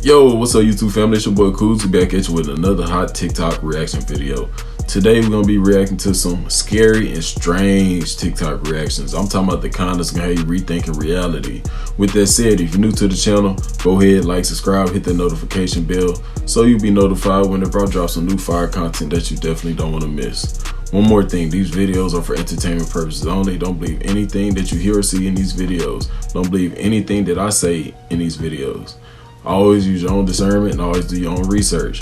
Yo, what's up YouTube family? It's your boy Koozie back at you with another hot TikTok reaction video. Today we're gonna be reacting to some scary and strange TikTok reactions. I'm talking about the kind that's gonna have you rethinking reality. With that said, if you're new to the channel, go ahead, like, subscribe, hit the notification bell so you'll be notified whenever I drop some new fire content that you definitely don't want to miss. One more thing, these videos are for entertainment purposes only. Don't believe anything that you hear or see in these videos. Don't believe anything that I say in these videos. Always use your own discernment and always do your own research.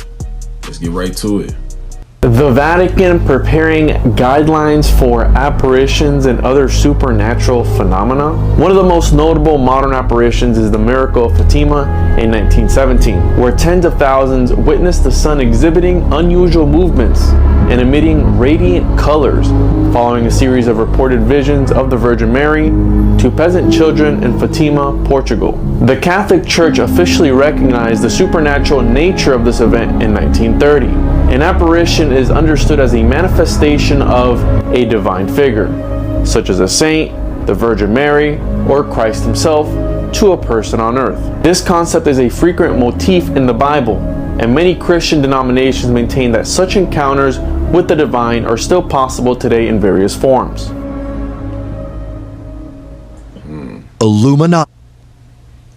Let's get right to it. The Vatican preparing guidelines for apparitions and other supernatural phenomena. One of the most notable modern apparitions is the miracle of Fatima in 1917, where tens of thousands witnessed the sun exhibiting unusual movements and emitting radiant colors, following a series of reported visions of the Virgin Mary to peasant children in Fatima, Portugal. The Catholic Church officially recognized the supernatural nature of this event in 1930. An apparition is understood as a manifestation of a divine figure, such as a saint, the Virgin Mary, or Christ himself, to a person on earth. This concept is a frequent motif in the Bible, and many Christian denominations maintain that such encounters with the divine are still possible today in various forms. Illuminati.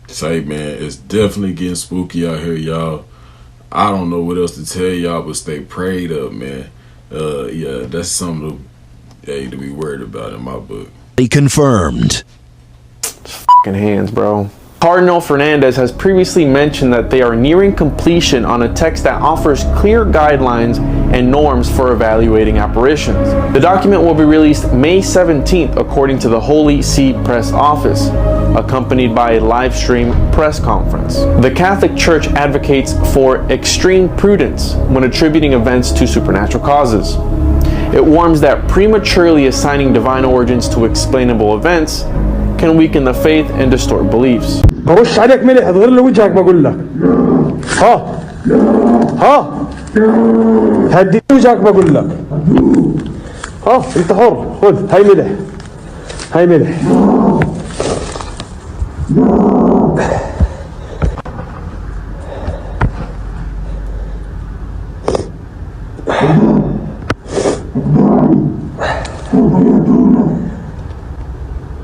Say man, it's definitely getting spooky out here, y'all. I don't know what else to tell y'all, but stay prayed up, man. Yeah, that's something to be worried about in my book. Confirmed. Fucking hands, bro. Cardinal Fernandez has previously mentioned that they are nearing completion on a text that offers clear guidelines and norms for evaluating apparitions. The document will be released May 17th, according to the Holy See Press Office, accompanied by a live stream press conference. The Catholic Church advocates for extreme prudence when attributing events to supernatural causes. It warns that prematurely assigning divine origins to explainable events can weaken the faith and distort beliefs. برش عليك ملح تغير له وجهك بقول لك ها هدي وجهك بقول لك انت حر خذ هاي ملح هاي ملح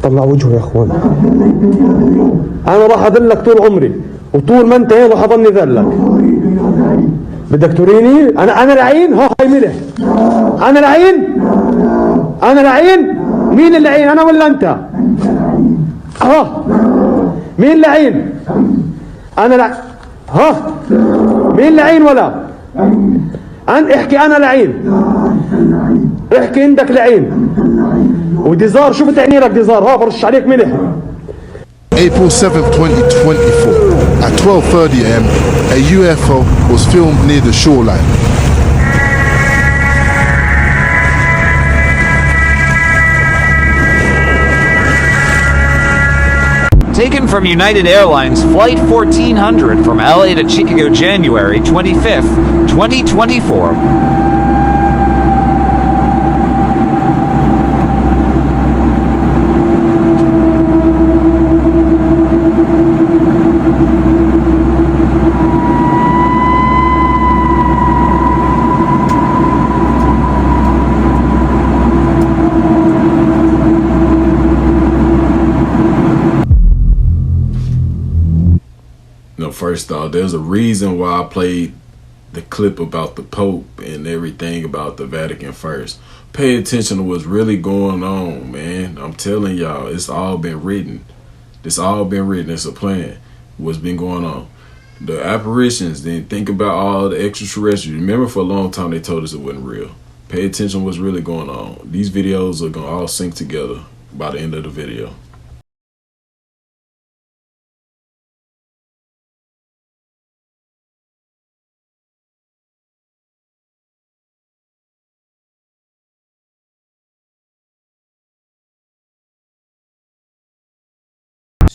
طلع وجهه يا اخوان. انا راح اذلك طول عمري وطول ما انت راح اضلني ذلك. بدك تريني انا لعين؟ ها هاي ملح. انا لعين؟ انا لعين؟ مين اللعين انا ولا انت؟ ها مين لعين؟ انا ها مين لعين ولا؟ احكي انا لعين. احكي عندك لعين وديزار. شو بتعني لك ديزار؟ ها برش عليك ملح. April 7th, 2024, at 12:30 am, a UFO was filmed near the shoreline. Taken from United Airlines Flight 1400 from LA to Chicago, January 25th, 2024. First off, there's a reason why I played the clip about the Pope and everything about the Vatican first. Pay attention to what's really going on, man. I'm telling y'all, it's all been written. It's all been written. It's a plan. What's been going on. The apparitions, then think about all the extraterrestrials. Remember, for a long time, they told us it wasn't real. Pay attention to what's really going on. These videos are going to all sync together by the end of the video.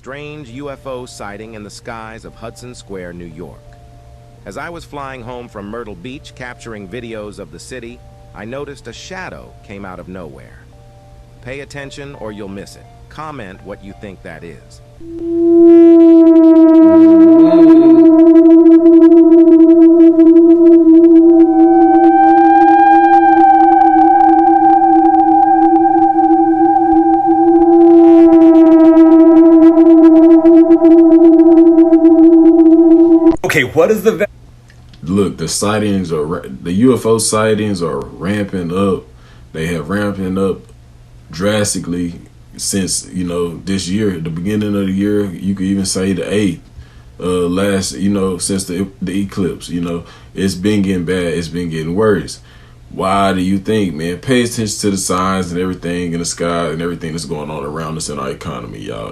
Strange UFO sighting in the skies of Hudson Square, New York. As I was flying home from Myrtle Beach capturing videos of the city, I noticed a shadow came out of nowhere. Pay attention or you'll miss it. Comment what you think that is. Okay, what is the Look, the UFO sightings are ramping up. They have ramping up drastically since, this year, the beginning of the year. You could even say the 8th. Since the eclipse, it's been getting bad. It's been getting worse. Why do you think, man? Pay attention to the signs and everything in the sky and everything that's going on around us in our economy, y'all.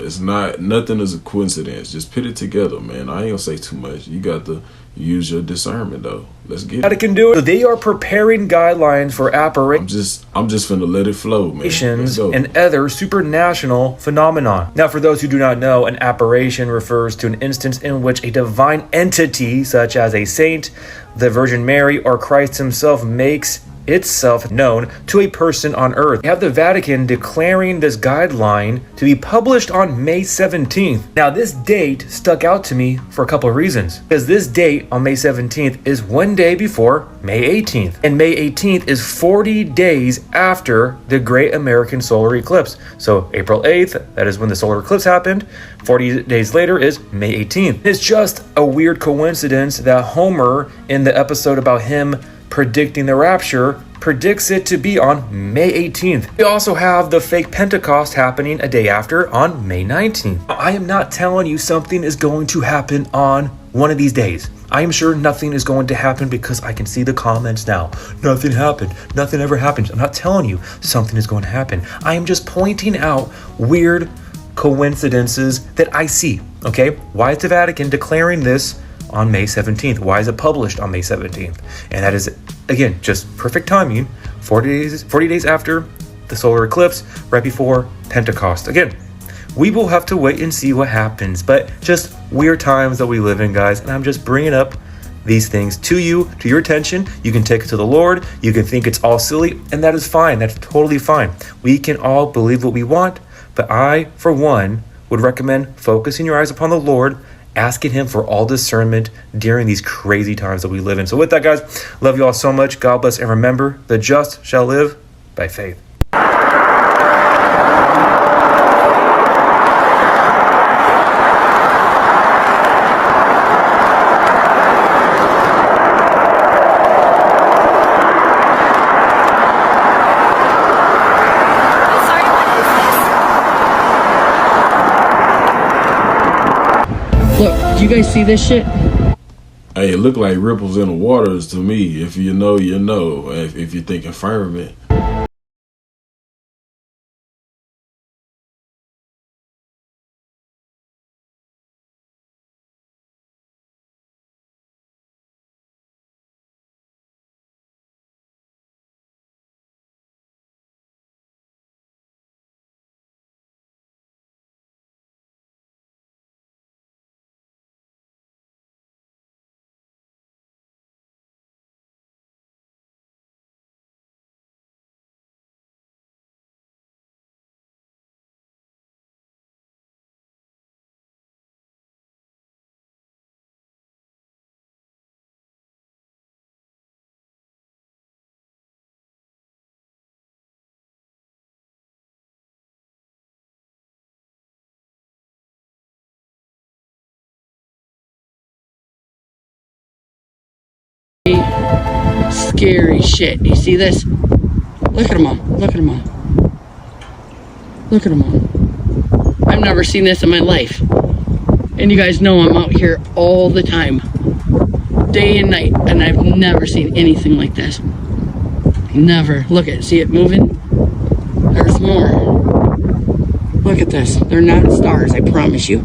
Nothing is a coincidence. Just put it together, man. I ain't gonna say too much. You got to use your discernment, though. Let's get it. Vatican do it? They are preparing guidelines for apparitions. I'm just finna let it flow, man. Let's go. And other supernatural phenomenon. Now, for those who do not know, an apparition refers to an instance in which a divine entity, such as a saint, the Virgin Mary, or Christ himself, makes itself known to a person on earth. We have the Vatican declaring this guideline to be published on May 17th. Now, this date stuck out to me for a couple of reasons. Because this date on May 17th is one day before May 18th. And May 18th is 40 days after the Great American Solar Eclipse. So April 8th, that is when the solar eclipse happened. 40 days later is May 18th. It's just a weird coincidence that Homer, in the episode about him predicting the rapture, predicts it to be on May 18th. We also have the fake Pentecost happening a day after on May 19th. I am not telling you something is going to happen on one of these days. I am sure nothing is going to happen because I can see the comments now. Nothing happened. Nothing ever happens. I'm not telling you something is going to happen. I am just pointing out weird coincidences that I see. Okay? Why is the Vatican declaring this on May 17th? Why is it published on May 17th? And that is, again, just perfect timing. 40 days after the solar eclipse, right before Pentecost. Again, we will have to wait and see what happens, but just weird times that we live in, guys. And I'm just bringing up these things to you, to your attention. You can take it to the Lord. You can think it's all silly, and that is fine. That's totally fine. We can all believe what we want, but I, for one, would recommend focusing your eyes upon the Lord, asking him for all discernment during these crazy times that we live in. So with that, guys, love you all so much. God bless, and remember, the just shall live by faith. Look, do you guys see this shit? Hey, it look like ripples in the waters to me. If you know, you know. If you're thinking firmament. Scary shit. You see this? Look at them all. Look at them all. Look at them all. I've never seen this in my life. And you guys know I'm out here all the time. Day and night. And I've never seen anything like this. Never. Look at it. See it moving? There's more. Look at this. They're not stars, I promise you.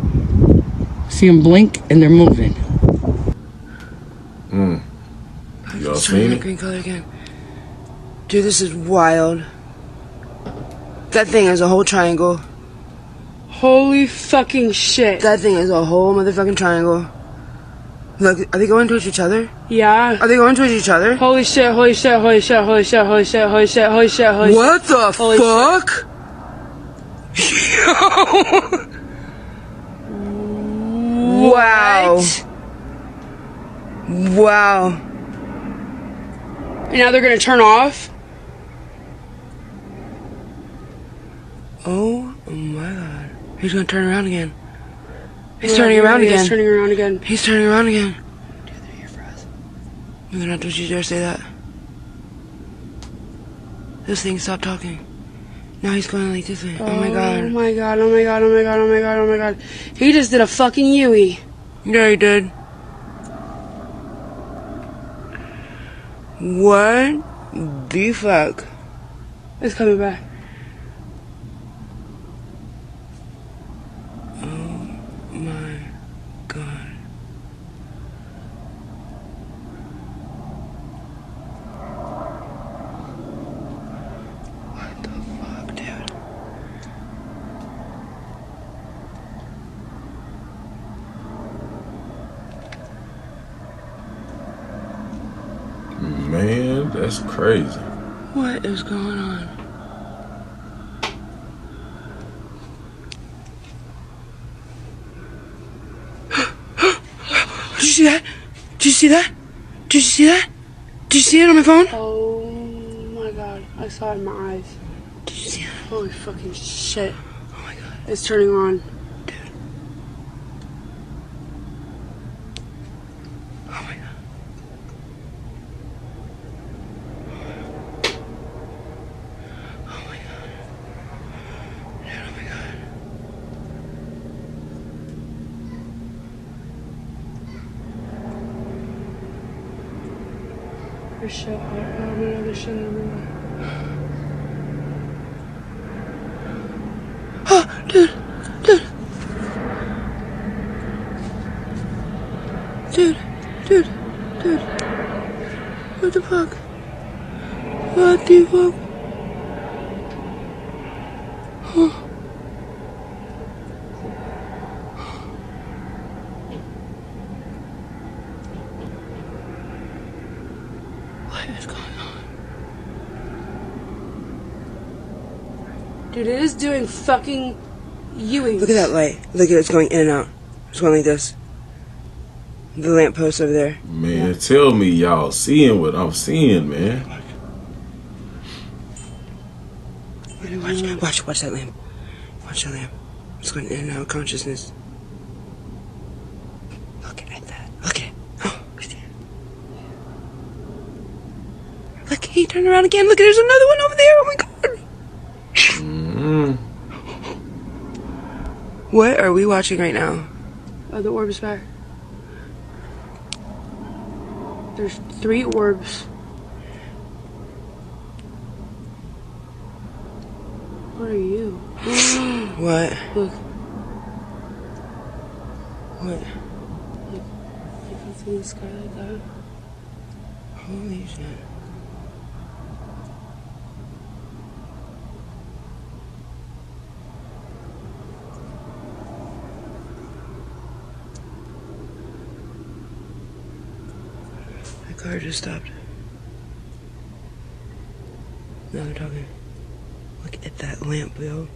See them blink and they're moving. Y'all seen it? Green color again. Dude, this is wild. That thing is a whole triangle. Holy fucking shit. That thing is a whole motherfucking triangle. Look, are they going towards each other? Yeah. Are they going towards each other? Holy shit, holy shit, holy shit, holy shit, holy shit, holy shit, holy shit, holy shit. What the fuck? Wow. Wow. And now they're gonna turn off? Oh my god. He's gonna turn around again. He's turning around again. He's turning around again. He's turning around again. No, don't you dare say that. This thing stopped talking. Now he's going like this way. Oh my god. Oh my god, oh my god, oh my god, oh my god, oh my god. He just did a fucking Yui. Yeah, he did. What the fuck? It's coming back. Oh my god. What the fuck, dude? Man, that's crazy. What is going on? Did you see that? Did you see that? Did you see that? Did you see it on my phone? Oh my god, I saw it in my eyes. Did you see that? Holy fucking shit. Oh my god. It's turning on. Dude. Oh my god. Oh my god. Dude, oh my god. There's shit. Oh my god, there's shit everywhere. Oh, dude. Dude. Dude. Dude. Dude. What the fuck? What the fuck? Huh. What is going on? Dude, it is doing fucking Yui. Look at that light. Look at it, it's going in and out. It's going like this. The lamppost over there. Man, tell me y'all seeing what I'm seeing, man. Watch that lamp. Watch that lamp. It's going in and out of consciousness. Look at that. Look at it. Oh, look, he turned around again. Look, there's another one over there. Oh my god. What are we watching right now? The orb is back. There's 3 orbs. What are you? What? Look. What? Look. You can see the sky like that. Holy shit. My car just stopped. Now they're talking. Look at that lamp, Bill.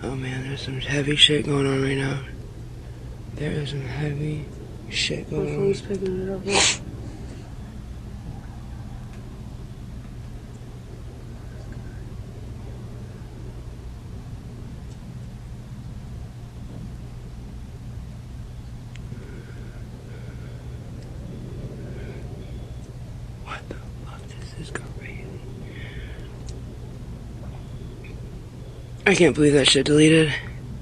Oh man, there's some heavy shit going on right now. There is some heavy shit My going on. phone's picking it up. Look. What the fuck? This is crazy. I can't believe that shit deleted.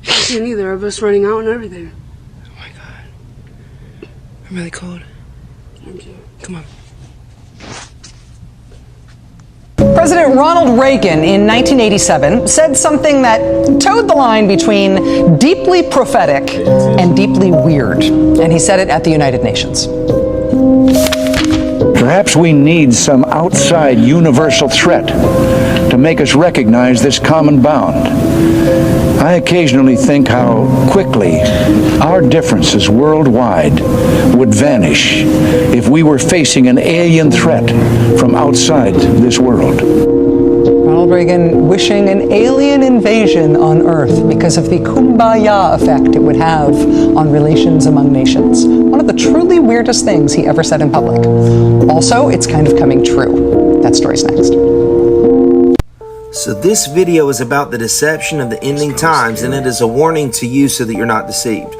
I can't either. Of us running out and everything. Oh my god. I'm really cold. Thank you. Come on. President Ronald Reagan in 1987 said something that towed the line between deeply prophetic and deeply weird. And he said it at the United Nations. Perhaps we need some outside universal threat to make us recognize this common bound. I occasionally think how quickly our differences worldwide would vanish if we were facing an alien threat from outside this world. Ronald Reagan wishing an alien invasion on Earth because of the kumbaya effect it would have on relations among nations. One of the truly weirdest things he ever said in public. Also, it's kind of coming true. That story's next. So this video is about the deception of the ending times, and it is a warning to you so that you're not deceived.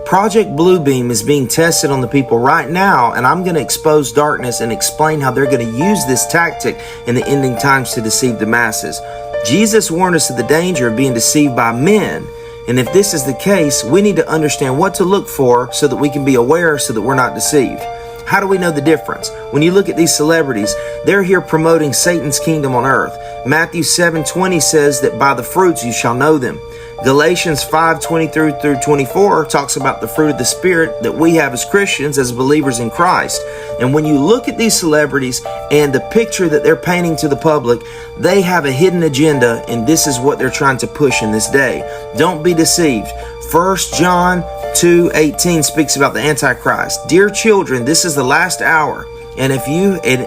Project Bluebeam is being tested on the people right now, and I'm going to expose darkness and explain how they're going to use this tactic in the ending times to deceive the masses. Jesus warned us of the danger of being deceived by men. And if this is the case, we need to understand what to look for so that we can be aware so that we're not deceived. How do we know the difference? When you look at these celebrities, they're here promoting Satan's kingdom on earth. Matthew 7:20 says that by the fruits you shall know them. Galatians 5:23 through 24 talks about the fruit of the Spirit that we have as Christians, as believers in Christ. And when you look at these celebrities and the picture that they're painting to the public, they have a hidden agenda, and this is what they're trying to push in this day. Don't be deceived. 1 John 2:18 speaks about the Antichrist. Dear children, this is the last hour. And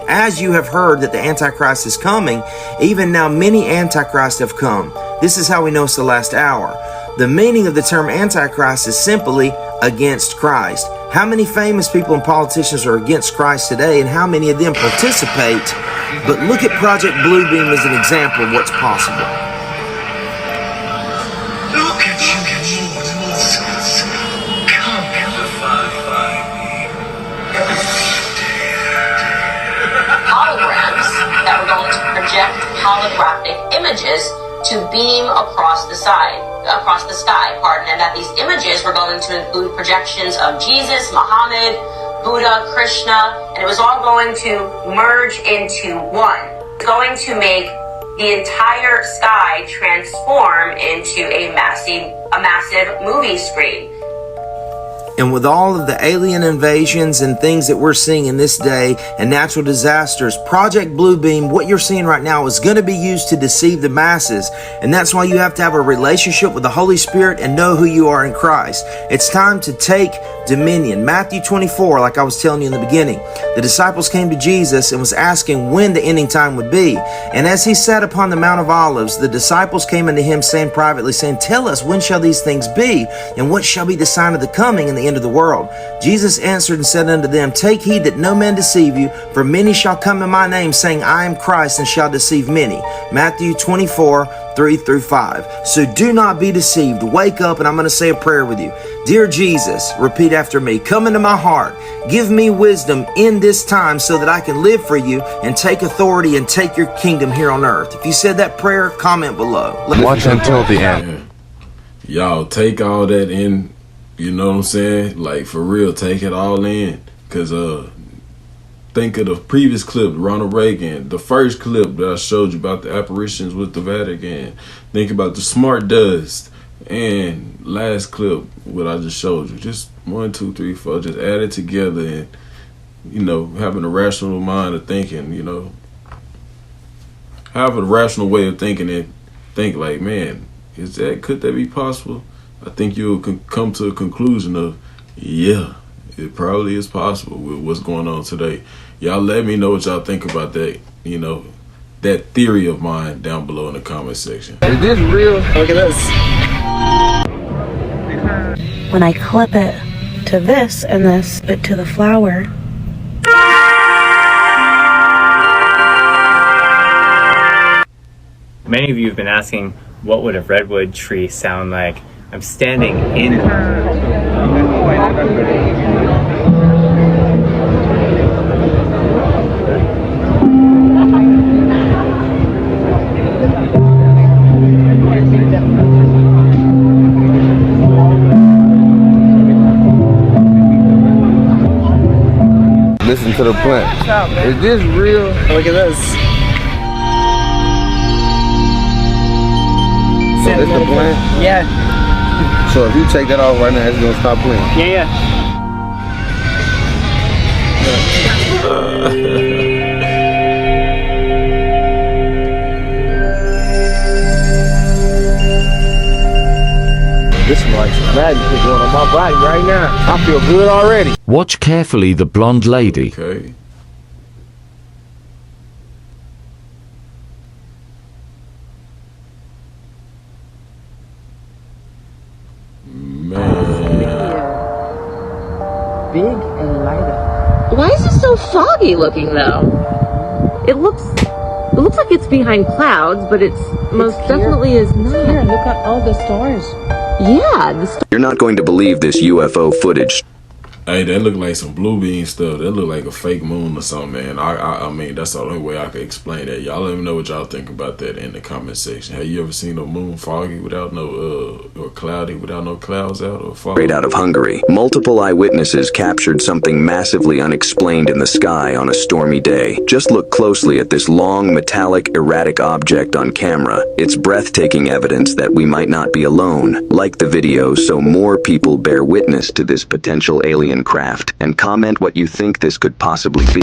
as you have heard that the Antichrist is coming, even now many Antichrists have come. This is how we know it's the last hour. The meaning of the term Antichrist is simply against Christ. How many famous people and politicians are against Christ today, and how many of them participate? But look at Project Bluebeam as an example of what's possible. Look at you, Jesus. Come holograms that were going to project holographic images to beam across the sky, and that these images were going to include projections of Jesus, Muhammad, Buddha, Krishna, and it was all going to merge into one. It's going to make the entire sky transform into a massive movie screen. And with all of the alien invasions and things that we're seeing in this day and natural disasters, Project Bluebeam, what you're seeing right now, is going to be used to deceive the masses. And that's why you have to have a relationship with the Holy Spirit and know who you are in Christ. It's time to take dominion. Matthew 24, like I was telling you in the beginning, the disciples came to Jesus and was asking when the ending time would be. And as he sat upon the Mount of Olives, the disciples came unto him saying privately, saying, tell us, when shall these things be? And what shall be the sign of the coming and the end of the world? Jesus answered and said unto them, take heed that no man deceive you, for many shall come in my name, saying, I am Christ, and shall deceive many. Matthew 24, 3 through 5. So do not be deceived. Wake up, and I'm going to say a prayer with you. Dear Jesus, repeat after me. Come into my heart. Give me wisdom in this time so that I can live for you and take authority and take your kingdom here on earth. If you said that prayer, comment below. Watch until the end. Y'all take all that in, you know what I'm saying? Like, for real, take it all in. Because think of the previous clip, Ronald Reagan, the first clip that I showed you about the apparitions with the Vatican. Think about the smart dust. And last clip, what I just showed you. Just 1, 2, 3, 4. Just add it together and, you know, having a rational mind of thinking, you know. Have a rational way of thinking and think like, man, could that be possible? I think you'll come to a conclusion of, yeah, it probably is possible with what's going on today. Y'all let me know what y'all think about that, you know, that theory of mine down below in the comment section. Is this real? Look at this. When I clip it to this and this, but to the flower. Many of you have been asking, what would a redwood tree sound like? I'm standing in Listen to the plant. Is this real? Look at this. So this the plant? Yeah. So if you take that off right now, it's gonna stop playing. Yeah. This is like some magic is going on my body right now. I feel good already. Watch carefully the blonde lady. Okay. Big and lighter. Why is it so foggy looking though? It looks like it's behind clouds, but it's most definitely is not. Here, look at all the stars. Yeah, You're not going to believe this UFO footage. Hey, that look like some blue bean stuff. That look like a fake moon or something, man. I mean, that's the only way I can explain that. Y'all let me know what y'all think about that in the comment section. Have you ever seen a moon foggy without no, or cloudy without no clouds out or fog? Straight out of Hungary, multiple eyewitnesses captured something massively unexplained in the sky on a stormy day. Just look closely at this long, metallic, erratic object on camera. It's breathtaking evidence that we might not be alone. Like the video so more people bear witness to this potential alien craft, and comment what you think this could possibly be.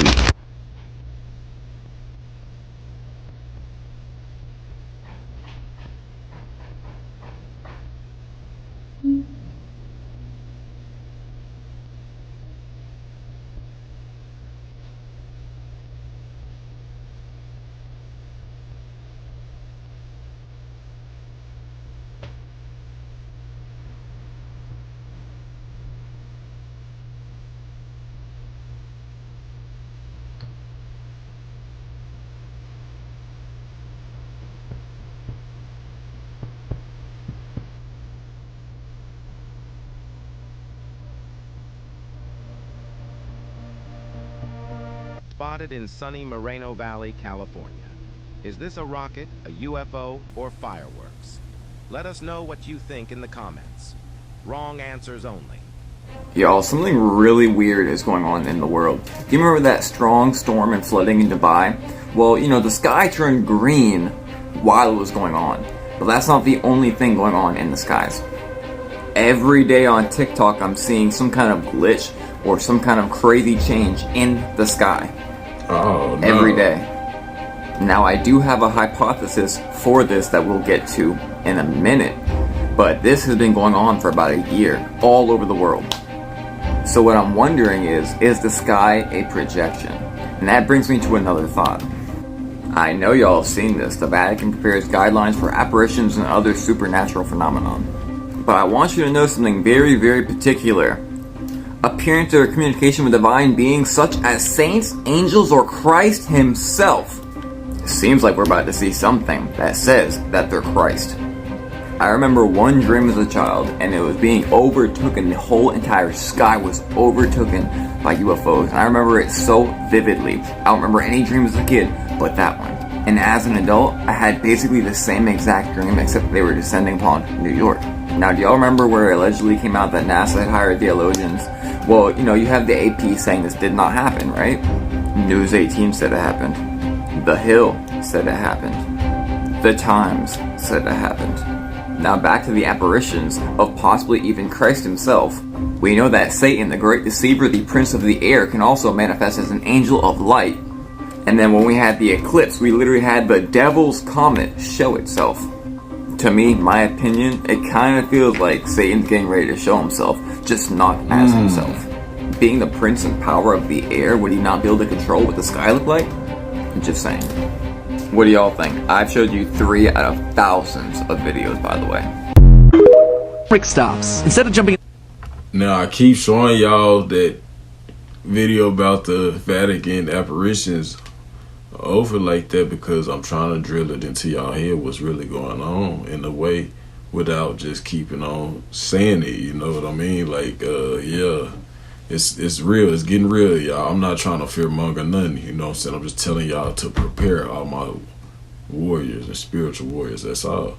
Spotted in sunny Moreno Valley, California. Is this a rocket, a UFO, or fireworks? Let us know what you think in the comments. Wrong answers only. Y'all, something really weird is going on in the world. Do you remember that strong storm and flooding in Dubai? Well, you know, the sky turned green while it was going on. But that's not the only thing going on in the skies. Every day on TikTok, I'm seeing some kind of glitch or some kind of crazy change in the sky. Oh, no. Every day. Now, I do have a hypothesis for this that we'll get to in a minute, but this has been going on for about a year, all over the world. So what I'm wondering is the sky a projection? And that brings me to another thought. I know y'all have seen this. The Vatican prepares guidelines for apparitions and other supernatural phenomenon. But I want you to know something very, very particular. Appearance or communication with divine beings such as saints, angels, or Christ himself. Seems like we're about to see something that says that they're Christ. I remember one dream as a child, and it was being overtaken. The whole entire sky was overtaken by UFOs, and I remember it so vividly. I don't remember any dream as a kid, but that one. And as an adult, I had basically the same exact dream, except they were descending upon New York. Now, do y'all remember where it allegedly came out that NASA had hired theologians? Well, you know, you have the AP saying this did not happen, right? News 18 said it happened. The Hill said it happened. The Times said it happened. Now back to the apparitions of possibly even Christ himself. We know that Satan, the great deceiver, the prince of the air, can also manifest as an angel of light. And then when we had the eclipse, we literally had the devil's comet show itself. To me, my opinion, it kind of feels like Satan's getting ready to show himself, just not as himself. Being the prince and power of the air, would he not be able to control what the sky looked like? I'm just saying. What do y'all think? I've showed you 3 out of thousands of videos, by the way. Rick stops. Instead of jumping... Now, I keep showing y'all that video about the Vatican apparitions over like that because I'm trying to drill it into y'all head what's really going on in a way without just keeping on saying it, you know what I mean? Like, yeah, it's real, it's getting real, y'all. I'm not trying to fearmonger nothing, you know what I'm saying? I'm just telling y'all to prepare all my warriors and spiritual warriors, that's all.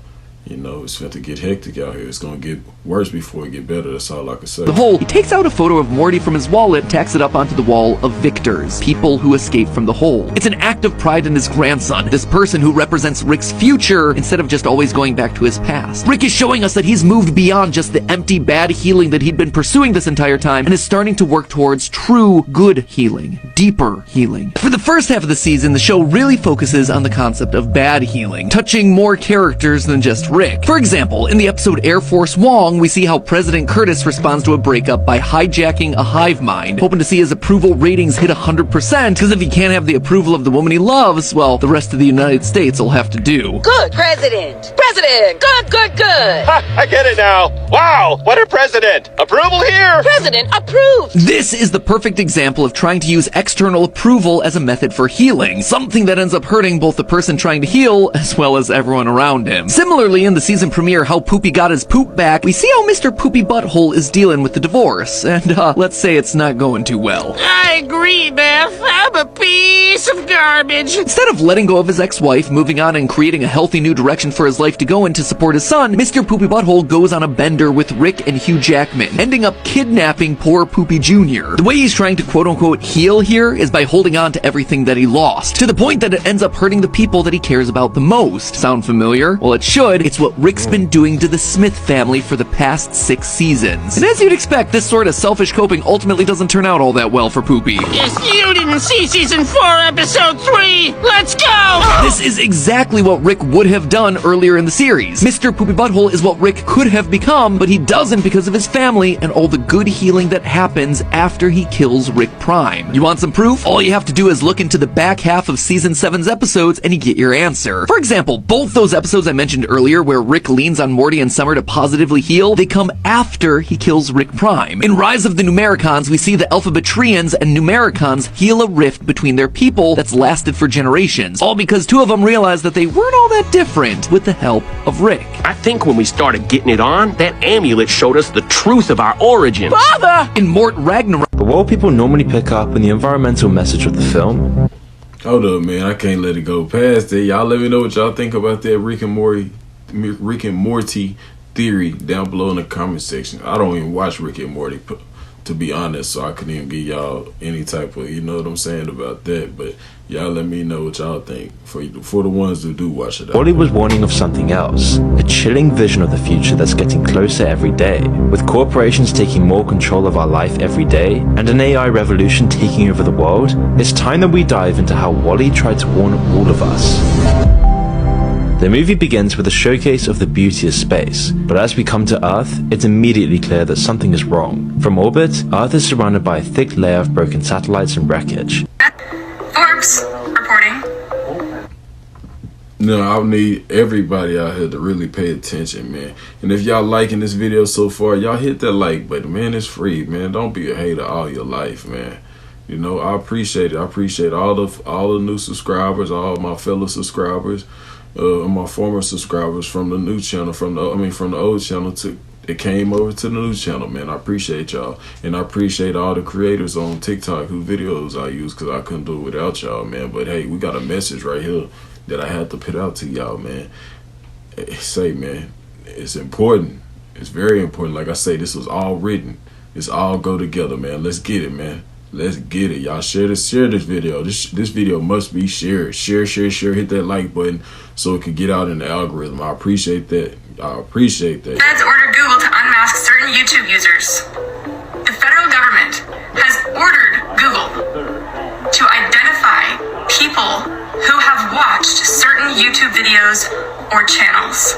You know, it's going to get hectic out here. It's going to get worse before it get better. That's all I can say. The hole, he takes out a photo of Morty from his wallet, tacks it up onto the wall of victors, people who escaped from the hole. It's an act of pride in his grandson, this person who represents Rick's future instead of just always going back to his past. Rick is showing us that he's moved beyond just the empty bad healing that he'd been pursuing this entire time and is starting to work towards true good healing, deeper healing. For the first half of the season, the show really focuses on the concept of bad healing, touching more characters than just Rick. For example, in the episode Air Force Wong, we see how President Curtis responds to a breakup by hijacking a hive mind, hoping to see his approval ratings hit 100%, because if he can't have the approval of the woman he loves, well, the rest of the United States will have to do. Good president! President! Good, good, good! Ha! I get it now! Wow! What a president! Approval here! President approved! This is the perfect example of trying to use external approval as a method for healing, something that ends up hurting both the person trying to heal as well as everyone around him. Similarly, early in the season premiere How Poopy Got His Poop Back, we see how Mr. Poopy Butthole is dealing with the divorce, and let's say it's not going too well. I agree, Beth. I'm a piece of garbage. Instead of letting go of his ex-wife, moving on and creating a healthy new direction for his life to go in to support his son, Mr. Poopy Butthole goes on a bender with Rick and Hugh Jackman, ending up kidnapping poor Poopy Jr. The way he's trying to quote-unquote heal here is by holding on to everything that he lost, to the point that it ends up hurting the people that he cares about the most. Sound familiar? Well, it should. It's what Rick's been doing to the Smith family for the past 6 seasons. And as you'd expect, this sort of selfish coping ultimately doesn't turn out all that well for Poopy. If you didn't see season 4, episode 3, let's go! This is exactly what Rick would have done earlier in the series. Mr. Poopy Butthole is what Rick could have become, but he doesn't because of his family and all the good healing that happens after he kills Rick Prime. You want some proof? All you have to do is look into the back half of season 7's episodes and you get your answer. For example, both those episodes I mentioned earlier where Rick leans on Morty and Summer to positively heal, they come after he kills Rick Prime. In Rise of the Numericons, we see the Alphabetrians and Numericons heal a rift between their people that's lasted for generations, all because 2 of them realized that they weren't all that different with the help of Rick. I think when we started getting it on, that amulet showed us the truth of our origins. Father! In Mort Ragnarok, but what people normally pick up in the environmental message of the film? Hold up, man. I can't let it go past it. Y'all let me know what y'all think about that Rick and Morty theory down below in the comment section. I don't even watch Rick and Morty, to be honest, so I couldn't even give y'all any type of, you know what I'm saying about that. But y'all let me know what y'all think for the ones who do watch it. Wally was warning of something else, a chilling vision of the future that's getting closer every day, with corporations taking more control of our life every day, and an AI revolution taking over the world. It's time that we dive into how Wally tried to warn all of us. The movie begins with a showcase of the beauty of space, but as we come to Earth, it's immediately clear that something is wrong. From orbit, Earth is surrounded by a thick layer of broken satellites and wreckage. Forbes, reporting. No, I need everybody out here to really pay attention, man. And if y'all liking this video so far, y'all hit that like button, man. It's free, man. Don't be a hater all your life, man. You know, I appreciate it. I appreciate all the new subscribers, all my fellow subscribers. My former subscribers from the new channel, from the old channel it came over to the new channel, man. I appreciate y'all, and I appreciate all the creators on TikTok whose videos I use, because I couldn't do it without y'all, man. But hey, we got a message right here that I had to put out to y'all, man. Say, man, it's important. It's very important. Like I say, this was all written. It's all go together, man. Let's get it, man. Let's get it. Y'all share this video. This video must be shared. Share. Hit that like button so it can get out in the algorithm. I appreciate that. Feds ordered Google to unmask certain YouTube users. The federal government has ordered Google to identify people who have watched certain YouTube videos or channels.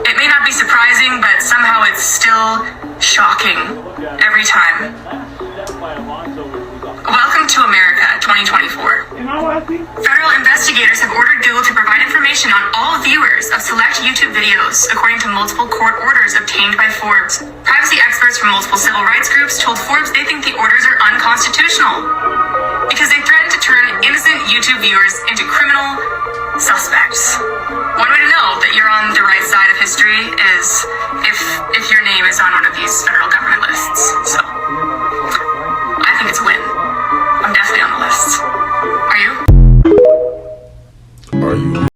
It may not be surprising, but somehow it's still shocking every time. Welcome to America 2024. Federal investigators have ordered Google to provide information on all viewers of select YouTube videos, according to multiple court orders obtained by Forbes. Privacy experts from multiple civil rights groups told Forbes they think the orders are unconstitutional because they threaten to turn innocent YouTube viewers into criminal suspects. One way to know that you're on the right side of history is if your name is on one of these federal government lists. So I think it's a win. I'm definitely on the list. Are you? Are you?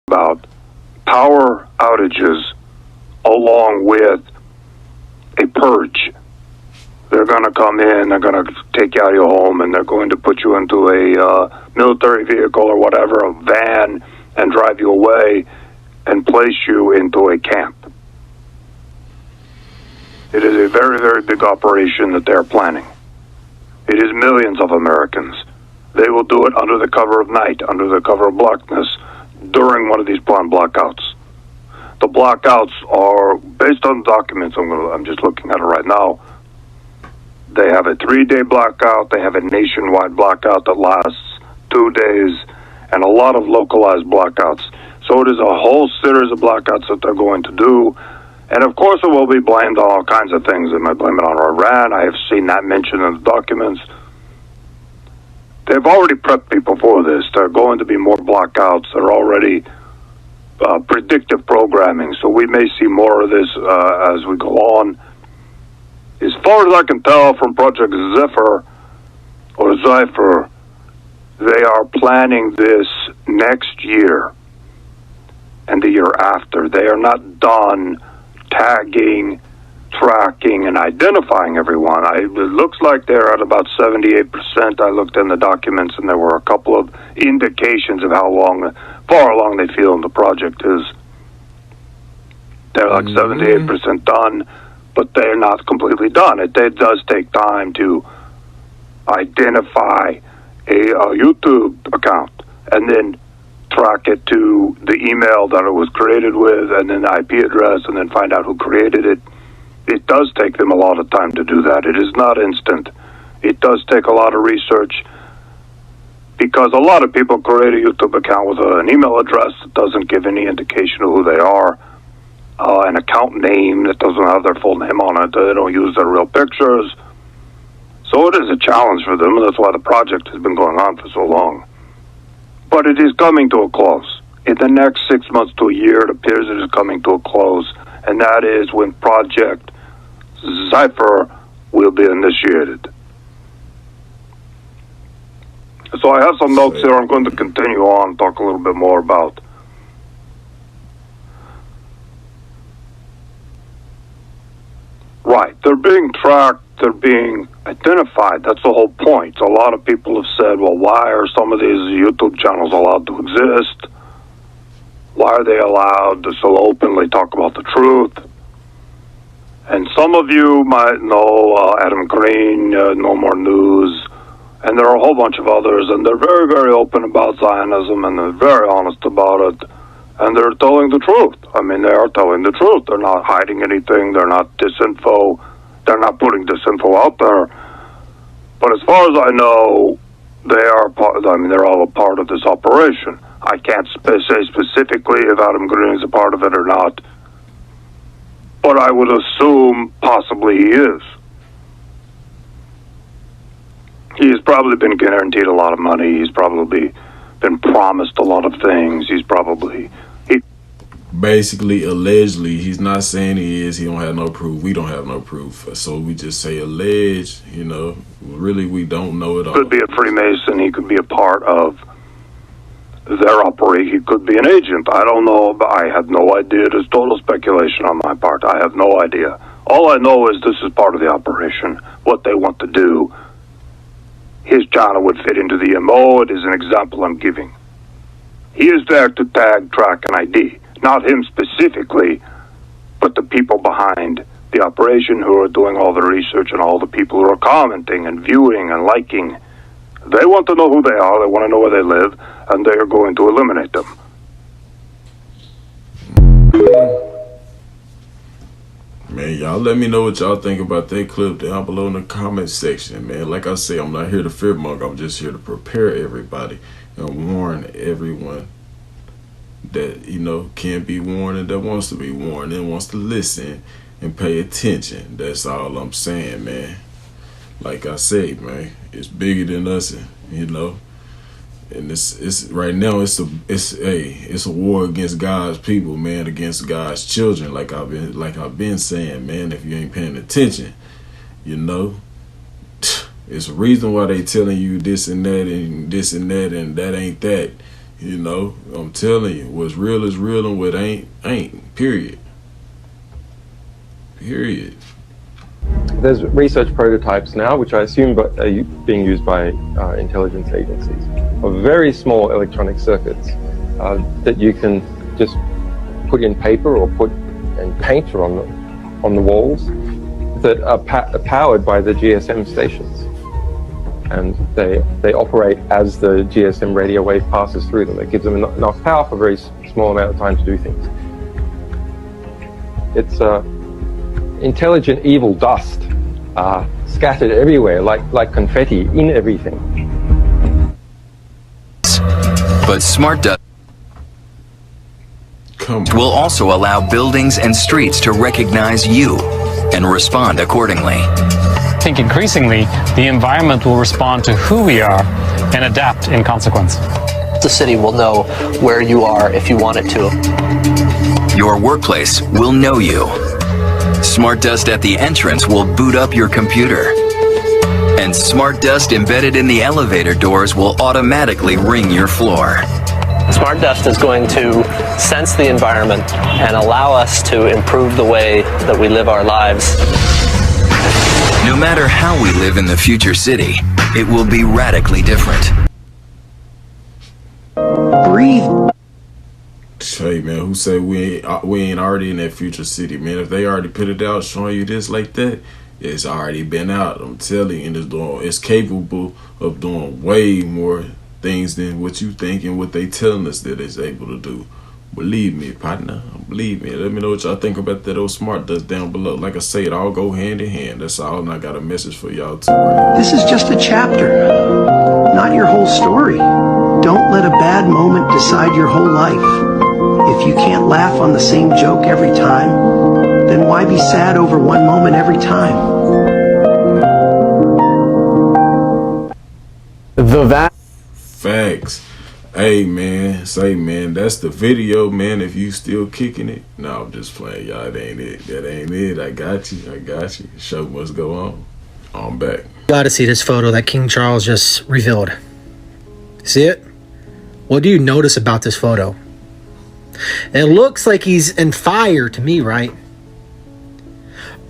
About power outages along with a purge. They're going to come in, they're going to take you out of your home, and they're going to put you into a military vehicle or whatever, a van, and drive you away and place you into a camp. It is a very, very big operation that they're planning. It is millions of Americans. They will do it under the cover of night, under the cover of blackness, during one of these planned blackouts. The blackouts are based on documents. I'm just looking at it right now. They have a 3-day blackout. They have a nationwide blackout that lasts 2 days, and a lot of localized blackouts. So it is a whole series of blackouts that they're going to do. And of course it will be blamed on all kinds of things. They might blame it on Iran. I have seen that mentioned in the documents. They've already prepped people for this. There are going to be more blackouts. They're already predictive programming. So we may see more of this as we go on. As far as I can tell from Project Zephyr, or Zephyr, they are planning this next year and the year after. They are not done tagging, tracking, and identifying everyone. It looks like they're at about 78%. I looked in the documents, and there were a couple of indications of how far along they feel in the project is. They're like 78% done, but they're not completely done. It does take time to identify a YouTube account and then track it to the email that it was created with, and then the IP address, and then find out who created it. It does take them a lot of time to do that. It is not instant. It does take a lot of research, because a lot of people create a YouTube account with an email address that doesn't give any indication of who they are, an account name that doesn't have their full name on it. They don't use their real pictures. So it is a challenge for them, and that's why the project has been going on for so long. But it is coming to a close. In the next 6 months to a year, it appears it is coming to a close, and that is when Project Zephyr will be initiated. So I have some notes here. I'm going to continue on, talk a little bit more about right. They're being tracked. They're being identified. That's the whole point. A lot of people have said, well, why are some of these YouTube channels allowed to exist? Why are they allowed to so openly talk about the truth? And some of you might know Adam Green, No More News, and there are a whole bunch of others, and they're very, very open about Zionism, and they're very honest about it, and they're telling the truth. I mean, they are telling the truth. They're not hiding anything. They're not disinfo. They're not putting disinfo out there. But as far as I know, they are they're all a part of this operation. I can't say specifically if Adam Green is a part of it or not, but I would assume possibly he is. He's probably been guaranteed a lot of money. He's probably been promised a lot of things. He's probably... Basically, allegedly, he's not saying he is. He don't have no proof. We don't have no proof. So we just say alleged, you know. Really, we don't know it all. Could be a Freemason. He could be a part of their operation. He could be an agent. I don't know. But I have no idea. It is total speculation on my part. I have no idea. All I know is this is part of the operation, what they want to do. His channel would fit into the MO. It is an example I'm giving. He is there to tag, track, and ID. Not him specifically, but the people behind the operation who are doing all the research and all the people who are commenting and viewing and liking. They want to know who they are. They want to know where they live, and they are going to eliminate them. Man, y'all let me know what y'all think about that clip down below in the comment section, man. Like I say, I'm not here to fearmonger. I'm just here to prepare everybody and warn everyone that, you know, can be warned and that wants to be warned and wants to listen and pay attention. That's all I'm saying, man. Like I say, man, it's bigger than us, you know. And it's right now it's a war against God's people, man, against God's children, like I've been saying, man. If you ain't paying attention, you know, it's a reason why they telling you this and that and this and that and that ain't that. You know, I'm telling you, what's real is real and what ain't. Period. There's research prototypes now, which I assume are being used by intelligence agencies, of very small electronic circuits that you can just put in paper or put in paint or on the walls that are powered by the GSM stations. And they operate as the GSM radio wave passes through them. It gives them enough power for a very small amount of time to do things. It's intelligent evil dust scattered everywhere, like confetti in everything. But smart dust will also allow buildings and streets to recognize you and respond accordingly. I think increasingly the environment will respond to who we are and adapt in consequence. The city will know where you are if you want it to. Your workplace will know you. Smart dust at the entrance will boot up your computer. And smart dust embedded in the elevator doors will automatically ring your floor. Smart dust is going to sense the environment and allow us to improve the way that we live our lives. No matter how we live in the future city, it will be radically different. Breathe. Hey man, who said we ain't already in that future city, man? If they already put it out showing you this like that, it's already been out. I'm telling you, and it's capable of doing way more things than what you think and what they telling us that it's able to do. Believe me, partner. Believe me. Let me know what y'all think about that old smart dust down below. Like I say, it all go hand in hand. That's all, and I got a message for y'all too. This is just a chapter, not your whole story. Don't let a bad moment decide your whole life. If you can't laugh on the same joke every time, then why be sad over one moment every time? Facts. Hey man, say man, that's the video, man. If you still kicking it, no, I'm just playing, y'all. That ain't it. That ain't it. I got you. I got you. Show must go on. I'm back. Gotta see this photo that King Charles just revealed. See it? What do you notice about this photo? It looks like he's in fire to me, right?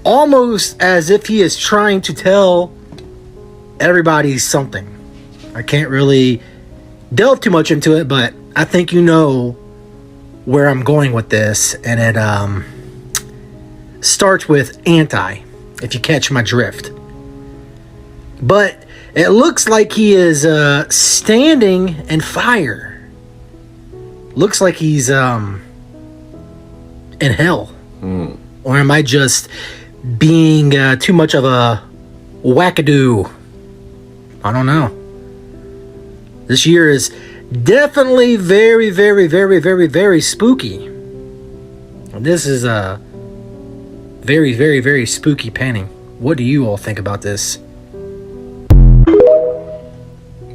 Almost as if he is trying to tell everybody something. I can't really delve too much into it, but I think you know where I'm going with this, and it starts with anti, if you catch my drift. But it looks like he is standing in fire. Looks like he's in hell. Or am I just being too much of a wackadoo? I don't know. This year is definitely very, very, very, very, very spooky. And this is a very, very, very spooky painting. What do you all think about this?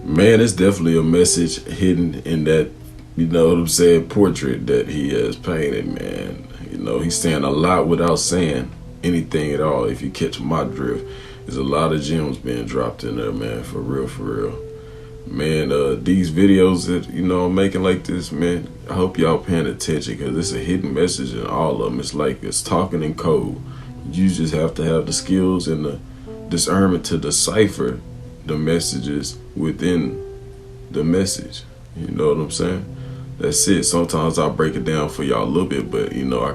Man, it's definitely a message hidden in that, you know what I'm saying, portrait that he has painted, man. You know, he's saying a lot without saying anything at all. If you catch my drift, there's a lot of gems being dropped in there, man, for real, for real. Man, these videos that, you know, I'm making like this, man, I hope y'all paying attention, because it's a hidden message in all of them. It's like it's talking in code. You just have to have the skills and the discernment to decipher the messages within the message. You know what I'm saying? That's it. Sometimes I'll break it down for y'all a little bit, but, you know, I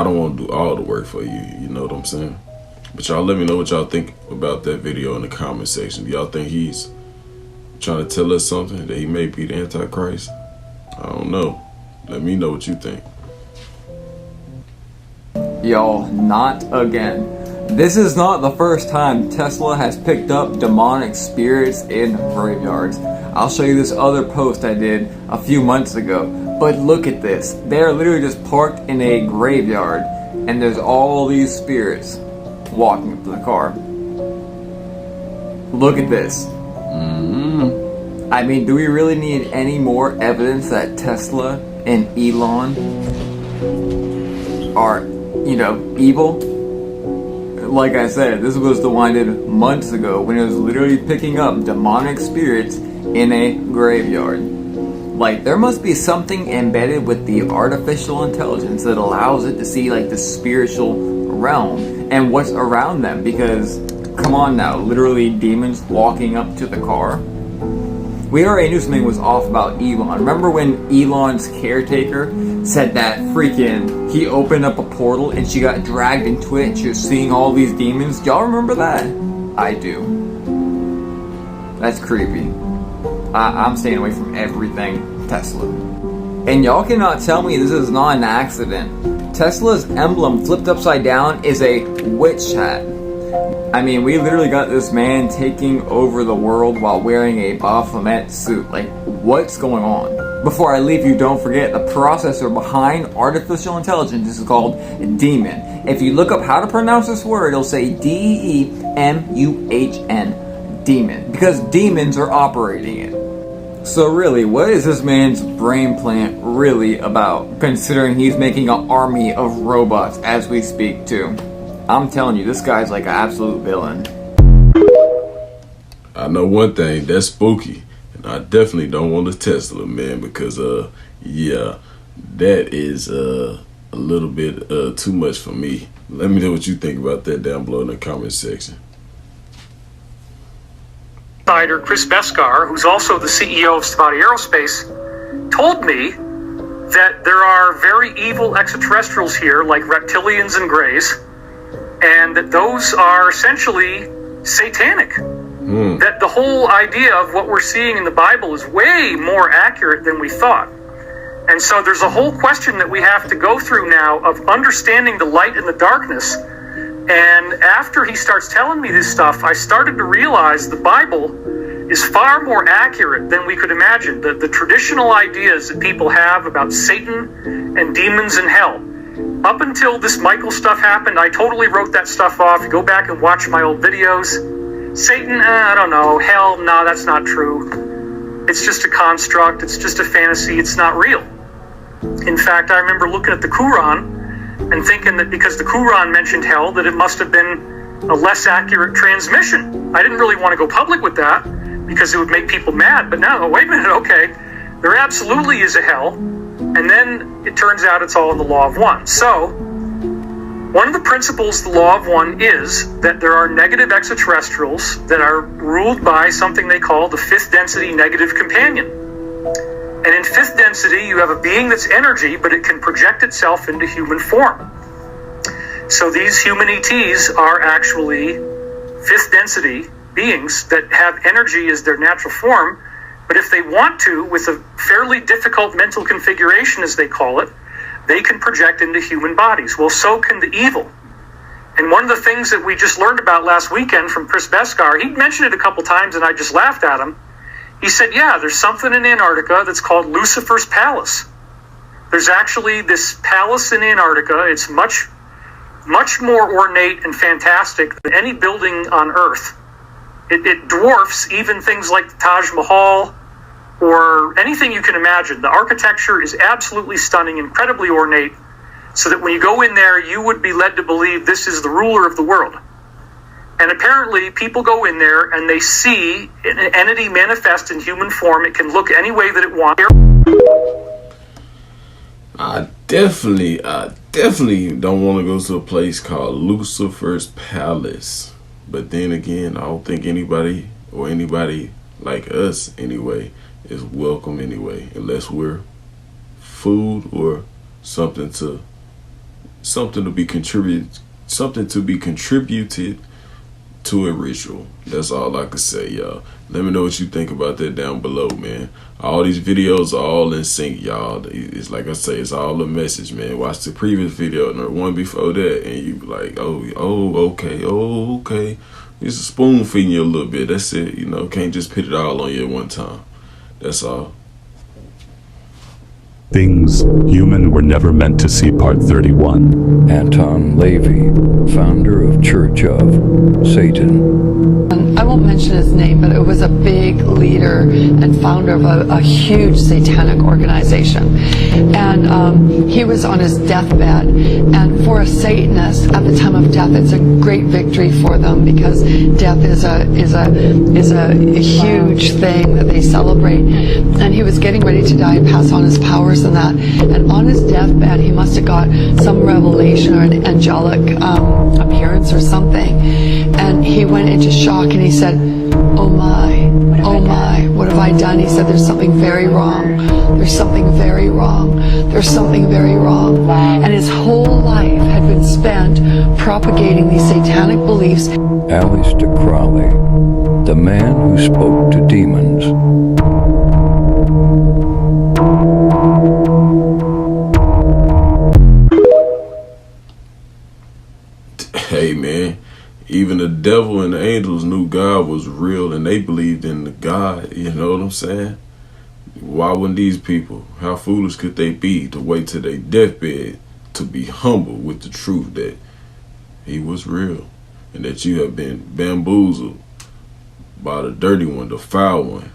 don't want to do all the work for you. You know what I'm saying? But y'all let me know what y'all think about that video in the comment section. Y'all think he's trying to tell us something, that he may be the Antichrist? I don't know. Let me know what you think. Y'all, not again. This is not the first time Tesla has picked up demonic spirits in graveyards. I'll show you this other post I did a few months ago. But look at this. They're literally just parked in a graveyard, and there's all these spirits walking up to the car. Look at this. I mean, do we really need any more evidence that Tesla and Elon are, you know, evil? Like I said, this was the one I did months ago when it was literally picking up demonic spirits in a graveyard. Like, there must be something embedded with the artificial intelligence that allows it to see, like, the spiritual realm and what's around them, because, come on now, literally demons walking up to the car. We already knew something was off about Elon. Remember when Elon's caretaker said that freaking he opened up a portal and she got dragged into it and she was seeing all these demons? Y'all remember that? I do. That's creepy. I'm staying away from everything Tesla. And y'all cannot tell me this is not an accident. Tesla's emblem flipped upside down is a witch hat. I mean, we literally got this man taking over the world while wearing a Baphomet suit. Like, what's going on? Before I leave you, don't forget, the processor behind artificial intelligence is called Demon. If you look up how to pronounce this word, it'll say D-E-M-U-H-N. Demon. Because demons are operating it. So really, what is this man's brain plant really about, considering he's making an army of robots as we speak too? I'm telling you, this guy's like an absolute villain. I know one thing, that's spooky. And I definitely don't want a Tesla, man, because, yeah, that is a little bit too much for me. Let me know what you think about that down below in the comment section. Insider Chris Beskar, who's also the CEO of Stevati Aerospace, told me that there are very evil extraterrestrials here, like reptilians and greys, and that those are essentially satanic. That the whole idea of what we're seeing in the Bible is way more accurate than we thought. And so there's a whole question that we have to go through now of understanding the light and the darkness. And after he starts telling me this stuff, I started to realize the Bible is far more accurate than we could imagine. The traditional ideas that people have about Satan and demons and hell. Up until this Michael stuff happened, I totally wrote that stuff off. You go back and watch my old videos. Satan, I don't know. Hell, no, that's not true. It's just a construct. It's just a fantasy. It's not real. In fact, I remember looking at the Quran and thinking that because the Quran mentioned hell, that it must have been a less accurate transmission. I didn't really want to go public with that because it would make people mad. But now, wait a minute, okay, there absolutely is a hell. And then it turns out it's all in the law of one. So, one of the principles of the law of one is that there are negative extraterrestrials that are ruled by something they call the fifth density negative companion. And in fifth density, you have a being that's energy, but it can project itself into human form. So these human ETs are actually fifth density beings that have energy as their natural form, but if they want to, with a fairly difficult mental configuration, as they call it, they can project into human bodies. Well, so can the evil. And one of the things that we just learned about last weekend from Chris Beskar, he mentioned it a couple times and I just laughed at him. He said, yeah, there's something in Antarctica that's called Lucifer's Palace. There's actually this palace in Antarctica. It's much more ornate and fantastic than any building on Earth. It dwarfs even things like the Taj Mahal or anything you can imagine. The architecture is absolutely stunning, incredibly ornate, so that when you go in there, you would be led to believe this is the ruler of the world. And apparently, people go in there and they see an entity manifest in human form. It can look any way that it wants. I definitely don't want to go to a place called Lucifer's Palace. But then again, I don't think anybody like us anyway is welcome anyway, unless we're food or something to be contributed to a ritual. That's all I can say, y'all. Let me know what you think about that down below, man. All these videos are all in sync, y'all. It's like I say, it's all a message, man. Watch the previous video and the one before that, and you be like, okay. It's a spoon feeding you a little bit. That's it. You know, can't just put it all on you at one time. That's all. Things Human Were Never Meant to See, Part 31. Anton Lavey, founder of Church of Satan. I won't mention his name, but it was a big leader and founder of a huge satanic organization. And he was on his deathbed. And for a Satanist, at the time of death, it's a great victory for them because death is a huge thing that they celebrate. And he was getting ready to die and pass on his powers and that. And on his deathbed, he must have got some revelation or an angelic appearance or something. And he went into shock and he said, oh my, what have I done? He said, there's something very wrong. There's something very wrong. There's something very wrong. And his whole life had been spent propagating these satanic beliefs. Aleister Crowley, the man who spoke to demons. Hey, man. Even the devil and the angels knew God was real and they believed in the God, you know what I'm saying? Why wouldn't these people, how foolish could they be to wait till their deathbed to be humble with the truth that he was real and that you have been bamboozled by the dirty one, the foul one.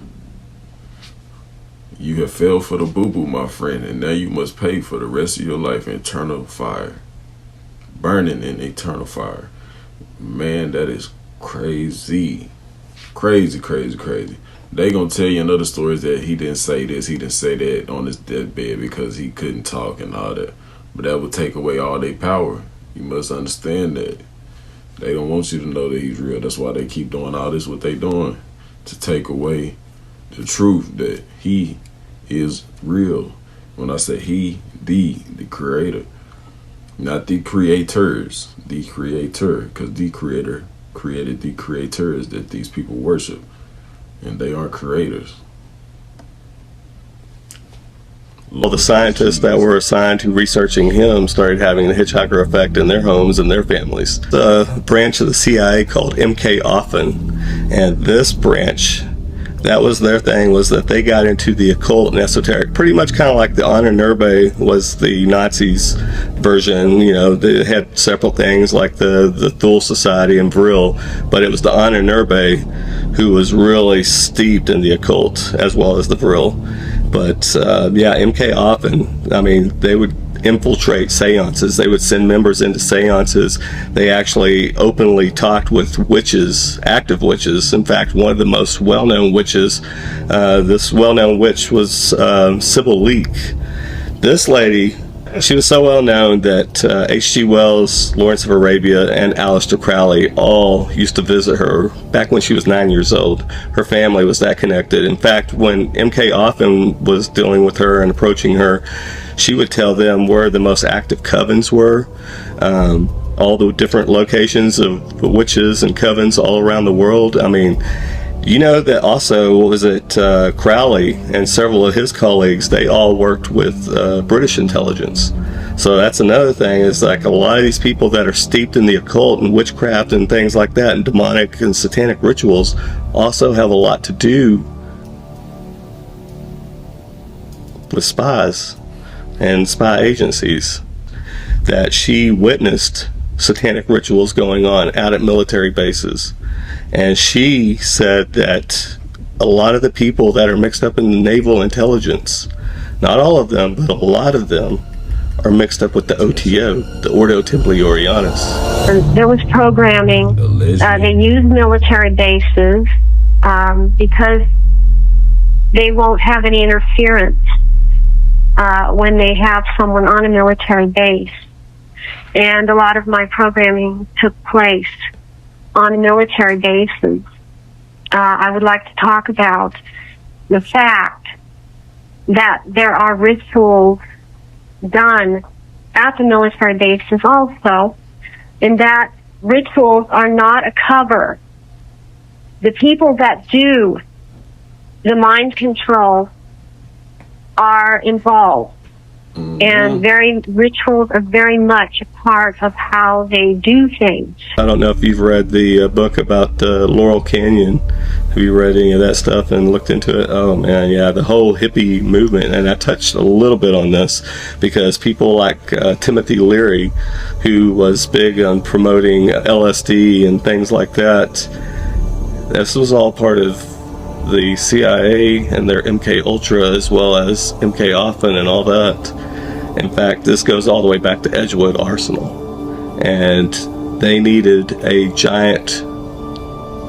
You have fell for the boo-boo, my friend, and now you must pay for the rest of your life in eternal fire. Burning in eternal fire. Man, that is crazy. Crazy, crazy, crazy. They gonna tell you in other stories that he didn't say this, he didn't say that on his deathbed because he couldn't talk and all that. But that would take away all their power. You must understand that. They don't want you to know that he's real. That's why they keep doing all this, what they doing, to take away the truth that he is real. When I say he, the creator. Not the creators, the creator. Because the creator created the creators that these people worship. And they aren't creators. Well, the scientists that were assigned to researching him started having the hitchhiker effect in their homes and their families. The branch of the CIA called MK Often, and this branch, that was their thing, was that they got into the occult and esoteric, pretty much kind of like the Ahnenerbe was the Nazis' version. You know, they had several things like the Thule Society and Vril, but it was the Ahnenerbe who was really steeped in the occult as well as the Vril. But yeah, MK Often, I mean, they would infiltrate seances. They would send members into seances. They actually openly talked with witches, active witches. In fact, one of the most well-known witches, this well-known witch was Sybil Leek. This lady, she was so well known that H.G. Wells, Lawrence of Arabia, and Aleister Crowley all used to visit her back when she was 9 years old. Her family was that connected. In fact, when MK Often was dealing with her and approaching her, she would tell them where the most active covens were, all the different locations of witches and covens all around the world. I mean, you know that also was it Crowley and several of his colleagues, they all worked with British intelligence. So that's another thing, is like a lot of these people that are steeped in the occult and witchcraft and things like that and demonic and satanic rituals also have a lot to do with spies and spy agencies. That she witnessed satanic rituals going on out at military bases. And she said that a lot of the people that are mixed up in the naval intelligence, not all of them, but a lot of them, are mixed up with the OTO, the Ordo Templi Orientis. There was programming. They used military bases because they won't have any interference when they have someone on a military base. And a lot of my programming took place on military bases. I would like to talk about the fact that there are rituals done at the military bases also, and that rituals are not a cover. The people that do the mind control are involved. And rituals are very much a part of how they do things. I don't know if you've read the book about Laurel Canyon. Have you read any of that stuff and looked into it? Oh man, yeah, the whole hippie movement. And I touched a little bit on this because people like Timothy Leary, who was big on promoting LSD and things like that, this was all part of the CIA and their MK Ultra as well as MK Often and all that. In fact, this goes all the way back to Edgewood Arsenal, and they needed a giant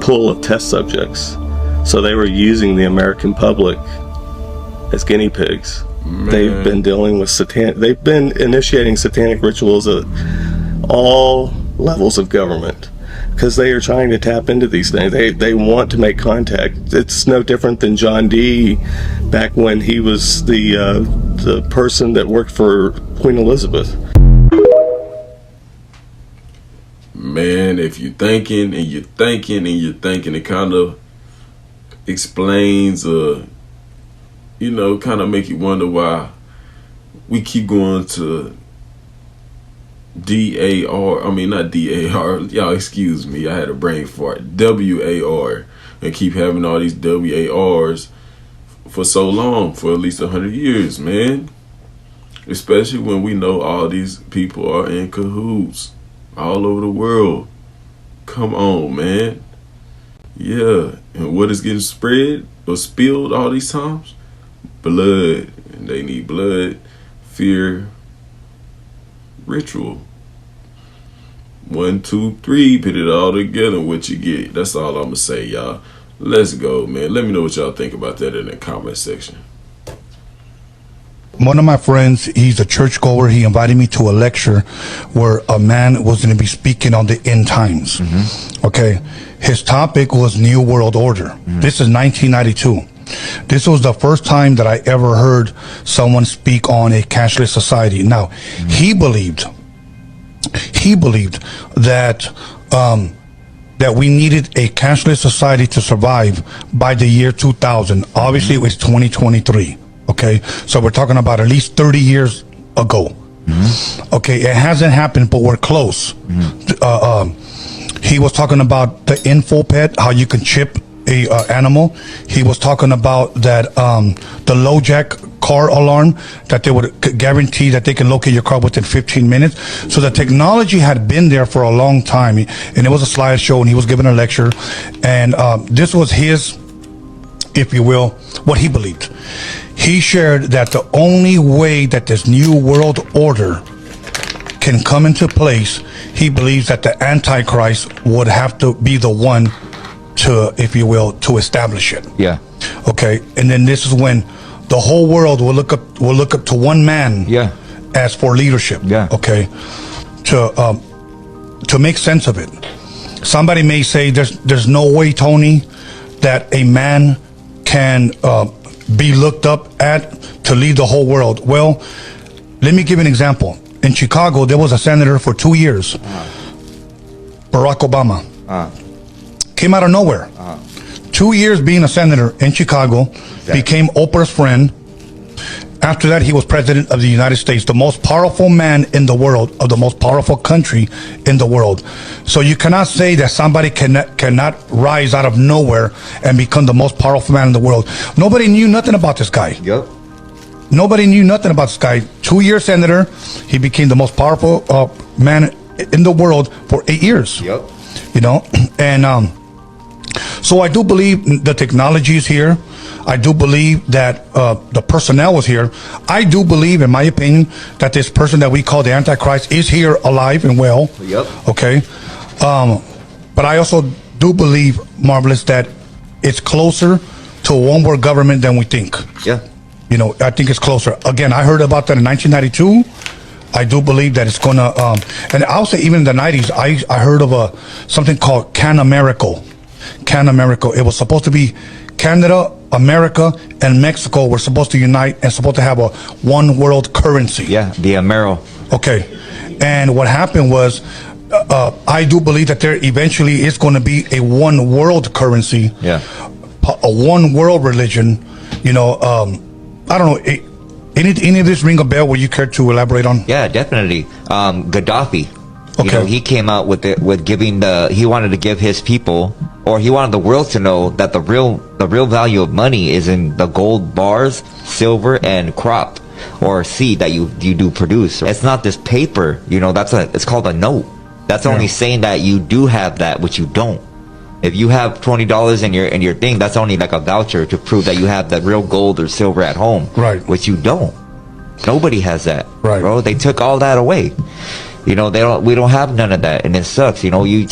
pool of test subjects, so they were using the American public as guinea pigs. Man. They've been dealing with they've been initiating satanic rituals at all levels of government because they are trying to tap into these things. They want to make contact. It's no different than John Dee back when he was the person that worked for Queen Elizabeth. Man, if you're thinking and you're thinking and you're thinking, it kind of explains, you know, kind of make you wonder why we keep going to D-A-R, I mean not D-A-R, y'all excuse me, I had a brain fart, W-A-R, and keep having all these W-A-Rs for so long, for at least 100 years, man. Especially when we know all these people are in cahoots all over the world. Come on, man. Yeah, and what is getting spread or spilled all these times? Blood, and they need blood, fear, ritual. 1, 2, 3, put it all together, what you get. That's all I'm gonna say, y'all. Let's go, man. Let me know what y'all think about that in the comment section. One of my friends, he's a churchgoer. He invited me to a lecture where a man was going to be speaking on the end times. Okay. His topic was New World Order. This is 1992. This was the first time that I ever heard someone speak on a cashless society. Now, he believed that that we needed a cashless society to survive by the year 2000. Obviously, it was 2023. Okay, so we're talking about at least 30 years ago. Okay, it hasn't happened, but we're close. He was talking about the info pet, how you can chip a animal. He was talking about that the LoJack car alarm, that they would guarantee that they can locate your car within 15 minutes. So the technology had been there for a long time, and it was a slideshow, and he was giving a lecture, and this was his, if you will, what he believed. He shared that the only way that this new world order can come into place, he believes that the Antichrist would have to be the one to, if you will, to establish it. Yeah. Okay. And then this is when the whole world will look up to one man. Yeah. As for leadership. Yeah. Okay. To make sense of it. Somebody may say there's no way, Tony, that a man can be looked up at to lead the whole world. Well, let me give you an example. In Chicago, there was a senator for 2 years, Barack Obama. Came out of nowhere. 2 years being a senator in Chicago, became Oprah's friend. After that, he was president of the United States, the most powerful man in the world, of the most powerful country in the world. So you cannot say that somebody cannot rise out of nowhere and become the most powerful man in the world. Nobody knew nothing about this guy. Yep. Nobody knew nothing about this guy. 2-year senator, he became the most powerful man in the world for 8 years. Yep. You know, and so I do believe the technology is here. I do believe that the personnel was here. I do believe, in my opinion, that this person that we call the Antichrist is here alive and well. Yep. Okay. But I also do believe, Marvelous, that it's closer to a one-world government than we think. Yeah. You know, I think it's closer. Again, I heard about that in 1992. I do believe that it's gonna, and I'll say even in the 90s, I heard of something called Can-America. Can-America. It was supposed to be Canada, America, and Mexico were supposed to unite and supposed to have a one world currency. Yeah, the Amero. Okay. And what happened was, I do believe that there eventually is going to be a one world currency. Yeah. A one world religion. You know, I don't know. Any of this ring a bell? Would you care to elaborate on? Yeah, definitely. Gaddafi. Okay. You know, he came out with giving he wanted to give his people, or he wanted the world to know that the real value of money is in the gold bars, silver, and crop or seed that you do produce. It's not this paper, you know, it's called a note. That's only saying that you do have that, which you don't. If you have $20 in your thing, that's only like a voucher to prove that you have that real gold or silver at home. Right. Which you don't. Nobody has that. Right. Bro, they took all that away. You know, we don't have none of that, and it sucks. You know, you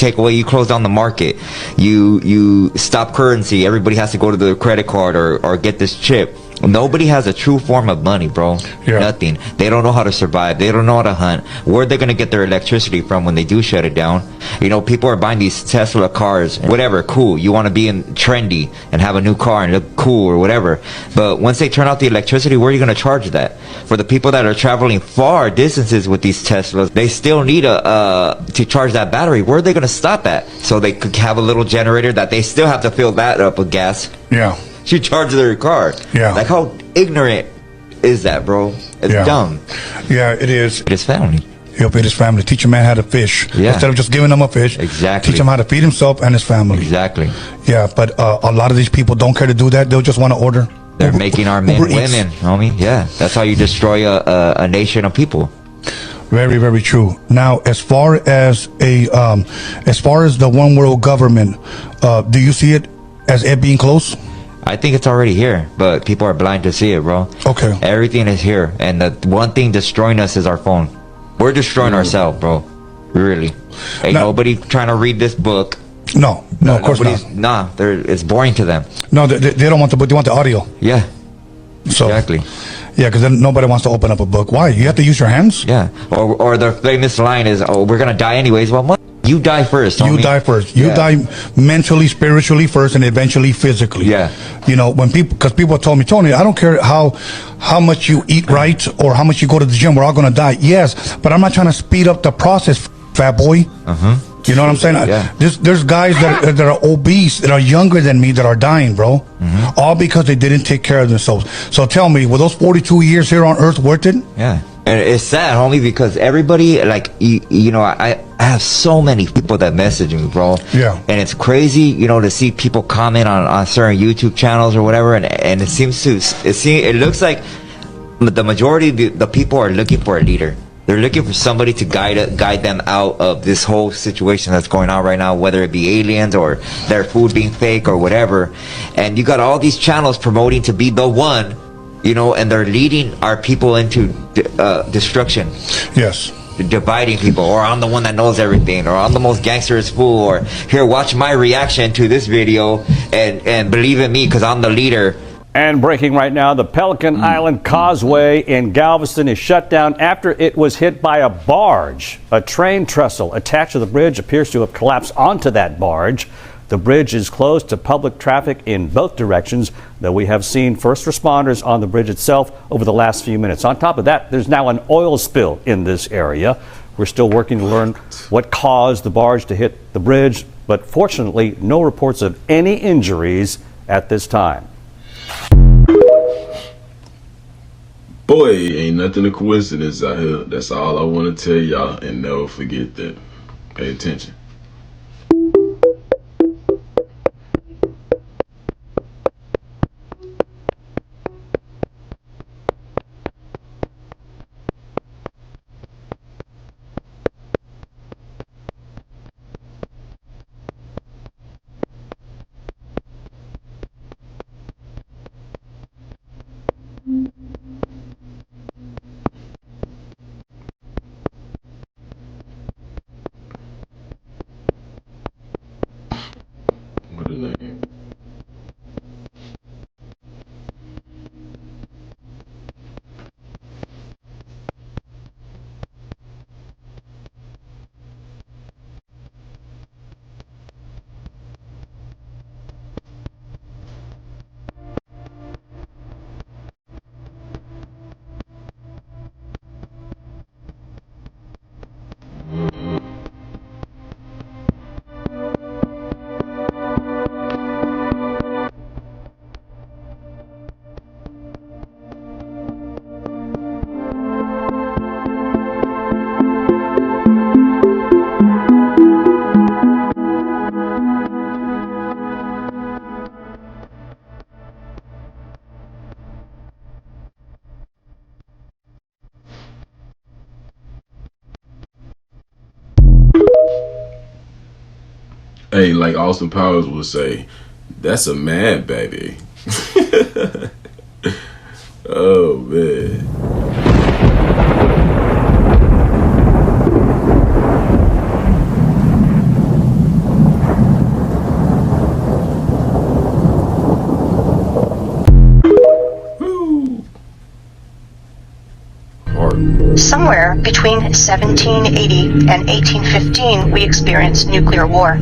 close down the market, you stop currency. Everybody has to go to their credit card or get this chip. Nobody has a true form of money, bro. Yeah. Nothing. They don't know how to survive. They don't know how to hunt. Where are they going to get their electricity from when they do shut it down? You know, people are buying these Tesla cars, whatever, cool. You want to be trendy and have a new car and look cool or whatever. But once they turn off the electricity, where are you going to charge that? For the people that are traveling far distances with these Teslas, they still need to charge that battery. Where are they going to stop at? So they could have a little generator that they still have to fill that up with gas. Yeah. You charge their car. Yeah. Like, how ignorant is that, bro? It's dumb. Yeah, it is. It's family. he'll feed his family. Teach a man how to fish. Yeah. Instead of just giving him a fish. Exactly. Teach him how to feed himself and his family. Exactly. Yeah, but a lot of these people don't care to do that. They'll just want to order. They're making our men women, homie. Yeah, that's how you destroy a nation of people. Very, very true. Now, as far as the one world government, do you see it as it being close? I think it's already here, but people are blind to see it, bro. Okay. Everything is here, and the one thing destroying us is our phone. We're destroying ourselves, bro. Really. Ain't nobody trying to read this book. No, of course not. Nah, it's boring to them. No, they don't want the book. They want the audio. Yeah. So, exactly. Yeah, because then nobody wants to open up a book. Why? You have to use your hands? Yeah. Or the famous line is, "Oh, we're gonna die anyways." Well, you die first. You die first. You die mentally, spiritually first, and eventually physically. Yeah. You know, because people told me, Tony, I don't care how much you eat right or how much you go to the gym, we're all gonna die. Yes, but I'm not trying to speed up the process, fat boy. You know what I'm saying? Yeah. There's guys that are obese, that are younger than me, that are dying, bro. All because they didn't take care of themselves. So tell me, were those 42 years here on Earth worth it? Yeah. And it's sad, homie, because everybody, like, you know, I have so many people that message me, bro. Yeah. And it's crazy, you know, to see people comment on certain YouTube channels or whatever, and it looks like the majority of the people are looking for a leader. They're looking for somebody to guide them out of this whole situation that's going on right now, whether it be aliens or their food being fake or whatever. And you got all these channels promoting to be the one, you know, and they're leading our people into destruction. Yes. Dividing people, or I'm the one that knows everything, or I'm the most gangsterous fool, or here, watch my reaction to this video and believe in me because I'm the leader. And breaking right now, the Pelican Island Causeway in Galveston is shut down after it was hit by a barge. A train trestle attached to the bridge appears to have collapsed onto that barge. The bridge is closed to public traffic in both directions, though we have seen first responders on the bridge itself over the last few minutes. On top of that, there's now an oil spill in this area. We're still working to learn what caused the barge to hit the bridge, but fortunately, no reports of any injuries at this time. Boy, ain't nothing a coincidence out here. That's all I want to tell y'all, and never forget that. Pay attention. What is that? Hey, like Austin Powers would say, that's a mad baby. Oh, man. Somewhere between 1780 and 1815, we experienced nuclear war.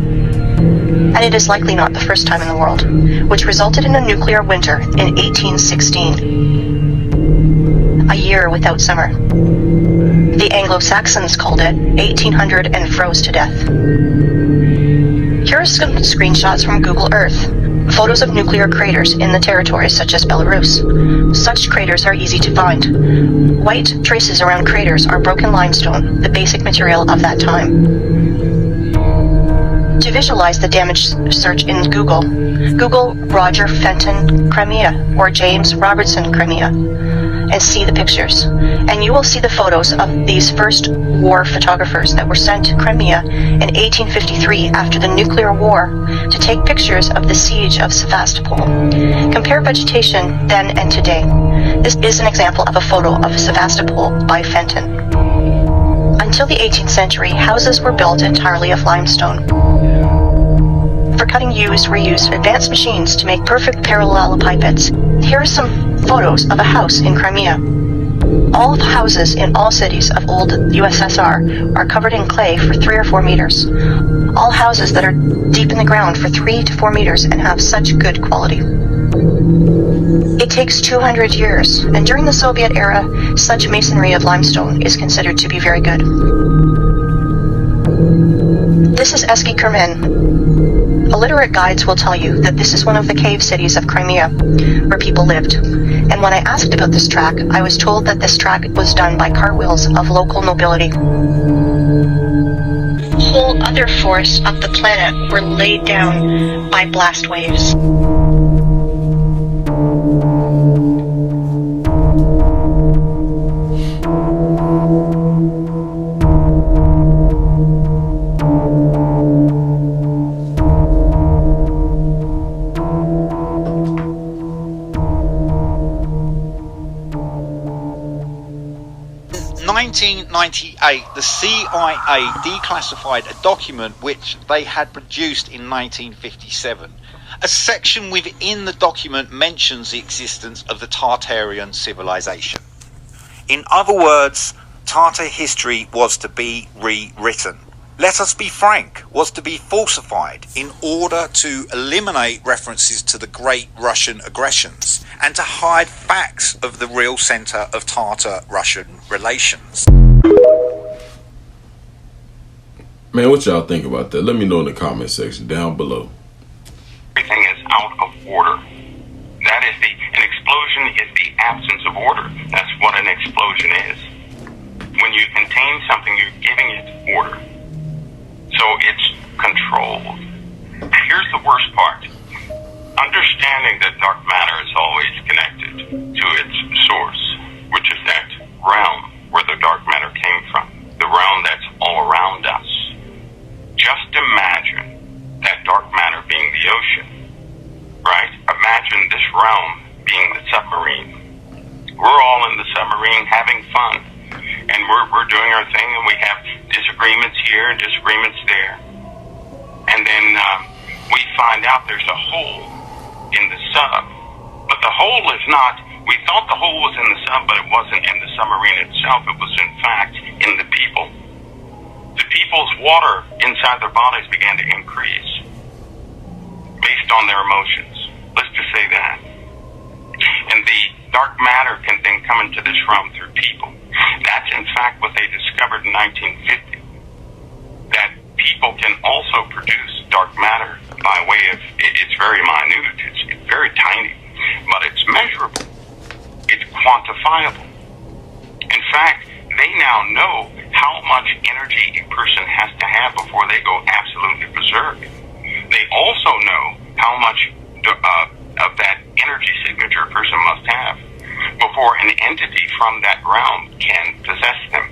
And it is likely not the first time in the world, which resulted in a nuclear winter in 1816. A year without summer. The Anglo-Saxons called it 1800 and froze to death. Here are some screenshots from Google Earth. Photos of nuclear craters in the territories such as Belarus. Such craters are easy to find. White traces around craters are broken limestone, the basic material of that time. To visualize the damage, search in Google. Google Roger Fenton Crimea or James Robertson Crimea and see the pictures. And you will see the photos of these first war photographers that were sent to Crimea in 1853 after the nuclear war to take pictures of the siege of Sevastopol. Compare vegetation then and today. This is an example of a photo of Sevastopol by Fenton. Until the 18th century, houses were built entirely of limestone. For cutting yews were used advanced machines to make perfect parallelepipeds. Here are some photos of a house in Crimea. All houses in all cities of old USSR are covered in clay for 3 or 4 meters. All houses that are deep in the ground for 3 to 4 meters and have such good quality. It takes 200 years, and during the Soviet era, such masonry of limestone is considered to be very good. This is Eski Kermen. Illiterate guides will tell you that this is one of the cave cities of Crimea, where people lived. And when I asked about this track, I was told that this track was done by cartwheels of local nobility. Whole other forests of the planet were laid down by blast waves. 1998, the CIA declassified a document which they had produced in 1957. A section within the document mentions the existence of the Tartarian civilization. In other words, Tartar history was to be rewritten. Let us be frank, was to be falsified in order to eliminate references to the great Russian aggressions and to hide facts of the real centre of Tartar-Russian relations. Man, what y'all think about that? Let me know in the comment section down below. Everything is out of order. That is an explosion is the absence of order. That's what an explosion is. When you contain something, you're giving it order. So it's controlled. Here's the worst part. Understanding that dark matter is always connected to its source, which is that realm where the dark matter came from, the realm that's all around us. Just imagine that dark matter being the ocean, right? Imagine this realm being the submarine. We're all in the submarine having fun, and we're doing our thing, and we have disagreements here and disagreements there. And then we find out there's a hole in the sub. But the hole is not, we thought the hole was in the sub, but it wasn't in the submarine itself. It was in fact in the people. The people's water inside their bodies began to increase based on their emotions. Let's just say that. And the dark matter can then come into this realm through people. That's in fact what they discovered in 1950. That people can also produce dark matter by way of, it's very minute, it's very tiny, but it's measurable, it's quantifiable. In fact, they now know how much energy a person has to have before they go absolutely berserk. They also know how much of that energy signature a person must have before an entity from that realm can possess them,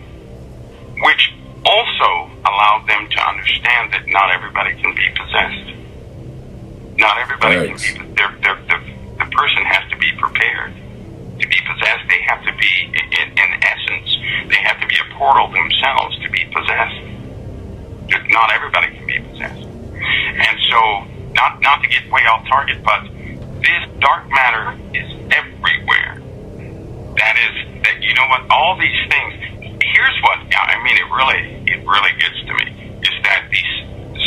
which also allowed them to understand that not everybody can be possessed. Not everybody can be, the person has to be prepared. To be possessed, they have to be, in essence, they have to be a portal themselves to be possessed. Not everybody can be possessed. And so, not to get way off target, but this dark matter is everywhere. That is, that you know what, all these things, here's what, I mean, it really gets to me, is that these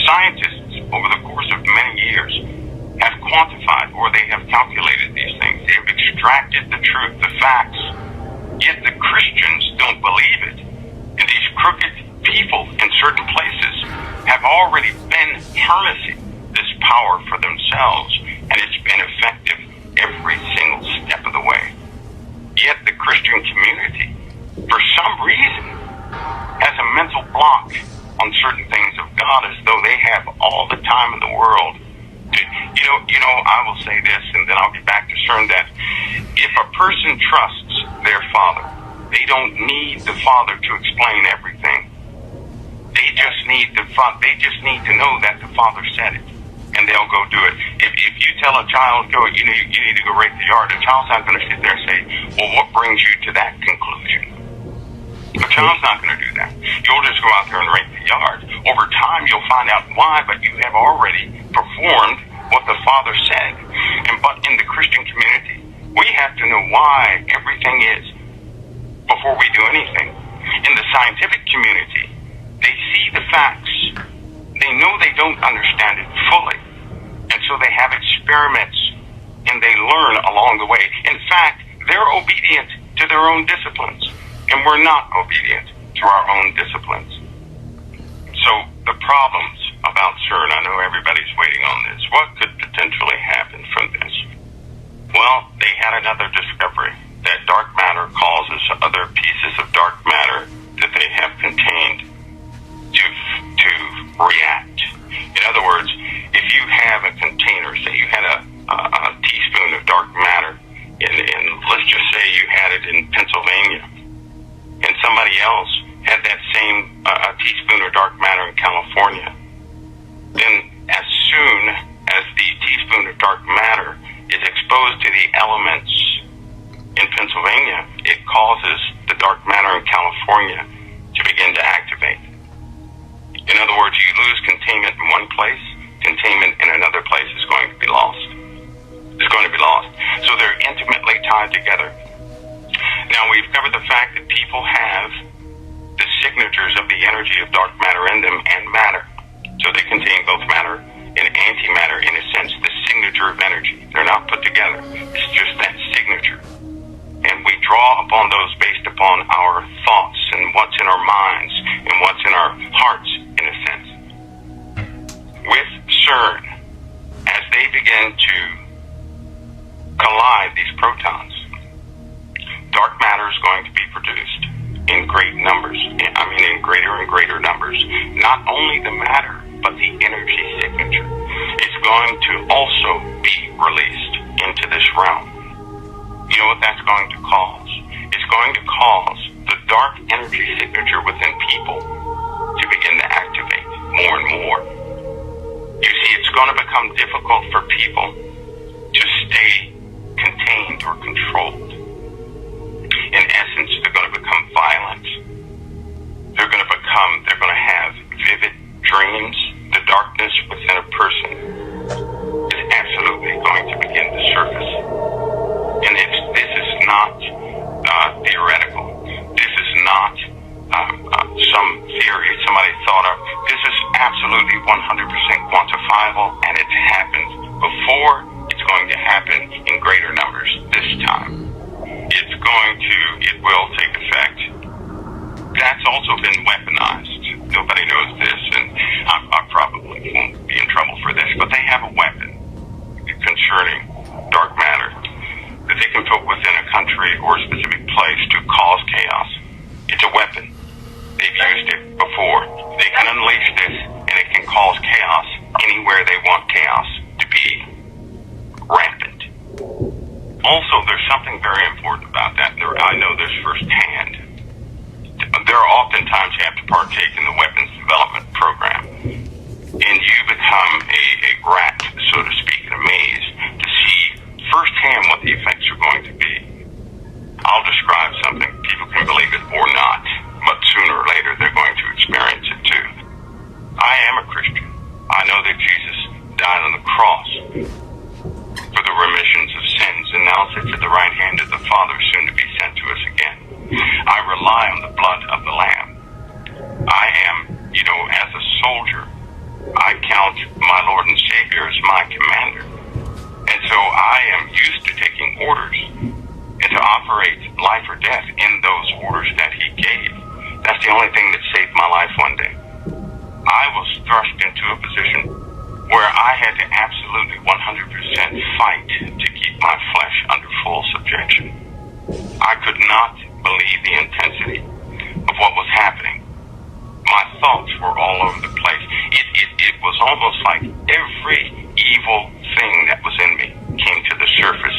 scientists, over the course of many years, have quantified or they have calculated these things. They have extracted the truth, the facts, yet the Christians don't believe it. And these crooked people in certain places have already been harnessing this power for themselves, and been effective every single step of the way. Yet the Christian community, for some reason, has a mental block on certain things of God, as though they have all the time in the world. I will say this, and then I'll get back to CERN, that if a person trusts their father, they don't need the father to explain everything. They just need to know that the father said it, and they'll go do it. If you tell a child, you need to go rake the yard, the child's not going to sit there and say, well, what brings you to that conclusion? The child's not going to do that. You'll just go out there and rake the yard. Over time, you'll find out why, but you have already performed what the Father said. But in the Christian community, we have to know why everything is before we do anything. In the scientific community, they see the facts. They know they don't understand it fully. And so they have experiments, and they learn along the way. In fact, they're obedient to their own disciplines, and we're not obedient to our own disciplines. So the problems about CERN, I know everybody's waiting on this. What could potentially happen from this? Well, they had another discovery that dark matter causes other pieces of dark matter that they have contained to react. In other words, if you have a container, say you had a teaspoon of dark matter, and let's just say you had it in Pennsylvania, and somebody else had that same teaspoon of dark matter in California, then as soon as the teaspoon of dark matter is exposed to the elements in Pennsylvania, it causes the dark matter in California to begin to activate. In other words, you lose containment in one place, containment in another place is going to be lost. It's going to be lost. So they're intimately tied together. Now, we've covered the fact that people have the signatures of the energy of dark matter in them and matter. So they contain both matter and antimatter, in a sense, the signature of energy. They're not put together. It's just that signature. And we draw upon those based upon our thoughts and what's in our minds and what's in our hearts, in a sense. With CERN, as they begin to collide these protons, dark matter is going to be produced in great numbers. In greater and greater numbers. Not only the matter, but the energy signature is going to also be released into this realm. You know what that's going to cause? It's going to cause the dark energy signature within people to begin to activate more and more. You see, it's going to become difficult for people to stay contained or controlled. In essence, they're going to become violent. They're going to have vivid dreams. The darkness within a person is absolutely going to begin to surface. And this is not theoretical. This is not some theory somebody thought of. This is absolutely 100% quantifiable, and it's happened before. It's going to happen in greater numbers this time. It will take effect. That's also been weaponized. Nobody knows this, and I probably won't be in trouble for this, but they have a weapon concerning dark matter that they can put within a country or a specific place to cause chaos. It's a weapon. They've used it before. They can unleash this, and it can cause chaos anywhere they want chaos to be rampant. Also, there's something very important about that. I know this firsthand. There are oftentimes you have to partake in the weapons development program, and you become a rat, so to speak, in a maze, to see firsthand what the effects are going to be. I'll describe something. People can believe it or not, but sooner or later they're going to experience it too. I am a Christian. I know that Jesus died on the cross for the remissions of sins, and now sits at the right hand of the Father, soon to be sent to us again. I rely on the blood of the Lamb. I am, as a soldier, I count my Lord and Savior as my commander. And so I am used to taking orders and to operate life or death in those orders that He gave. That's the only thing that saved my life one day. I was thrust into a position where I had to absolutely 100% fight to keep my flesh under full subjection. I could not believe the intensity of what was happening. My thoughts were all over the place. It was almost like every evil thing that was in me came to the surface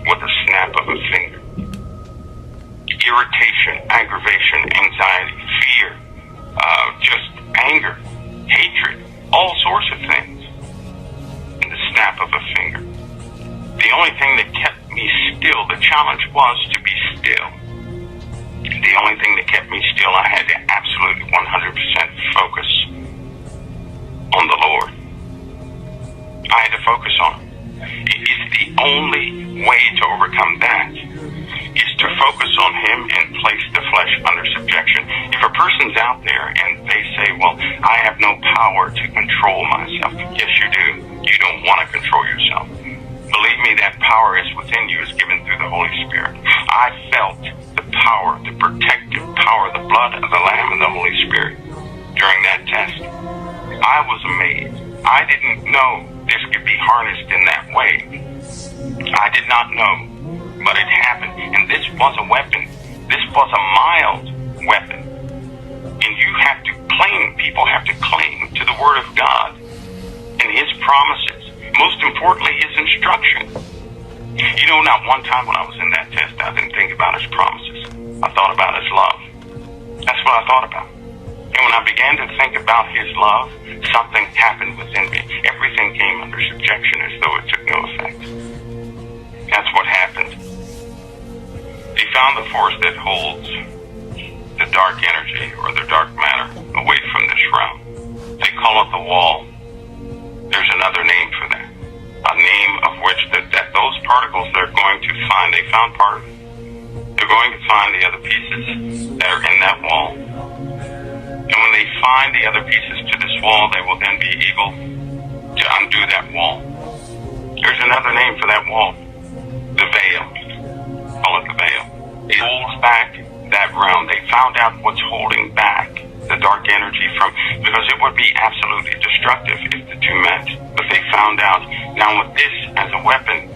with a snap of a finger. Irritation, aggravation, anxiety, fear, just anger, hatred, all sorts of things in the snap of a finger. The only thing that kept me still, the challenge was to be still. The only thing that kept me still, I had to absolutely 100% focus on the Lord. I had to focus on Him. It's the only way to overcome that is to focus on Him and place the flesh under subjection. If a person's out there and they say, well, I have no power to control myself. Yes, you do. You don't want to control yourself. Believe me, that power is within you, is given through the Holy Spirit. I felt the power, the protective power, the blood of the Lamb and the Holy Spirit during that test. I was amazed. I didn't know this could be harnessed in that way. I did not know, but it happened. And this was a weapon. This was a mild weapon. And you have to cling, people have to cling to the Word of God and His promises. Most importantly, His instruction. You know, not one time when I was in that test, I didn't think about His promises. I thought about His love. That's what I thought about. And when I began to think about His love, something happened within me. Everything came under subjection as though it took no effect. That's what happened. He found the force that holds the dark energy or the dark matter away from this realm. They call it the wall. There's another name for that. A name of which that those particles they're going to find, they found part of it. They're going to find the other pieces that are in that wall. And when they find the other pieces to this wall, they will then be able to undo that wall. There's another name for that wall. The veil. Call it the veil. It holds back that realm. They found out what's holding back the dark energy from, because it would be absolutely destructive if the two met. But they found out. Now with this as a weapon,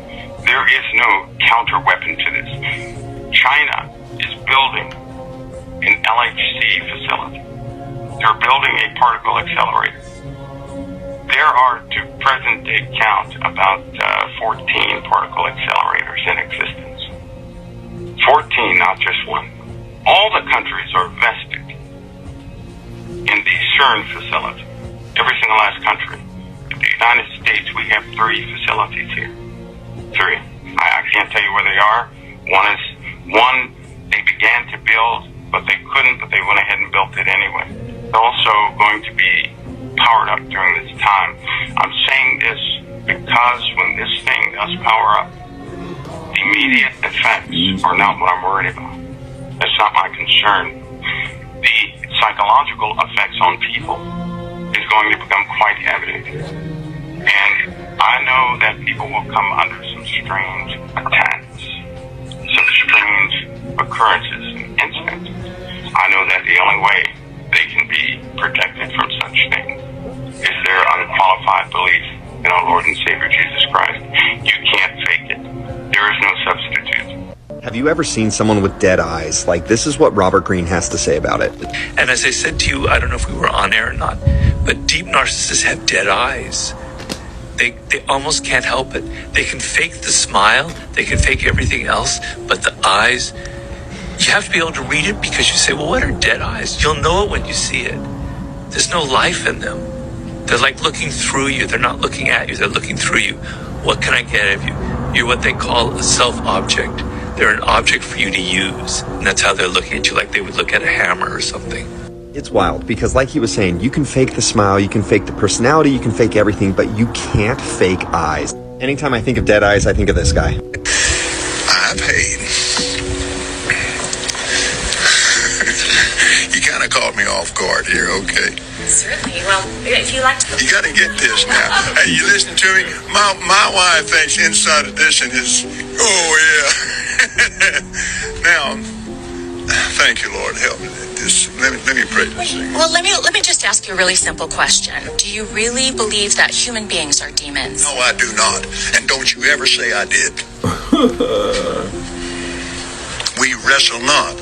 there is no counter weapon to this. China is building an LHC facility. They're building a particle accelerator. There are, to present day count, about 14 particle accelerators in existence. 14, not just one. All the countries are vested in the CERN facility. Every single last country. In the United States, we have 3 facilities here. 3. I can't tell you where they are. One they began to build, but they couldn't, but they went ahead and built it anyway. They're also going to be powered up during this time. I'm saying this because when this thing does power up, the immediate effects are not what I'm worried about. That's not my concern. The psychological effects on people is going to become quite evident. And I know that people will come under some strange attacks, some strange occurrences and incidents. I know that the only way they can be protected from such things is their unqualified belief in our Lord and Savior Jesus Christ. You can't fake it. There is no substitute. Have you ever seen someone with dead eyes? Like, this is what Robert Greene has to say about it. And as I said to you, I don't know if we were on air or not, but deep narcissists have dead eyes. They almost can't help it. They can fake the smile, they can fake everything else, but the eyes, you have to be able to read it because you say, well, what are dead eyes? You'll know it when you see it. There's no life in them. They're like looking through you. They're not looking at you. They're looking through you. What can I get of you? You're what they call a self-object. They're an object for you to use. And that's how they're looking at you, like they would look at a hammer or something. It's wild because, like he was saying, you can fake the smile, you can fake the personality, you can fake everything, but you can't fake eyes. Anytime I think of dead eyes, I think of this guy. I paid. You kind of caught me off guard here, okay? Certainly. Well, if you like to... You got to get this now. Hey, you listen to me? My wife thinks inside edition is, oh, yeah. Now, Thank you, Lord. Help me. Let me pray this thing. Well, let me just ask you a really simple question. Do you really believe that human beings are demons? No, I do not. And don't you ever say I did. We wrestle not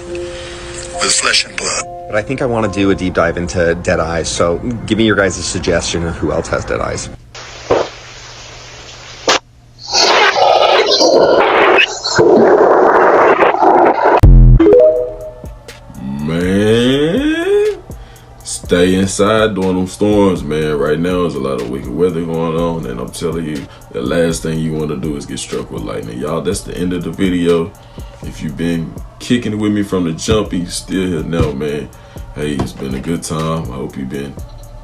with flesh and blood. But I think I want to do a deep dive into dead eyes, so give me your guys' suggestion of who else has dead eyes. Man, stay inside during them storms, man. Right now there's a lot of wicked weather going on, and I'm telling you, the last thing you want to do is get struck with lightning. Y'all, that's the end of the video. If you've been kicking it with me from the jump, you still here now, man. Hey, it's been a good time. I hope you've been,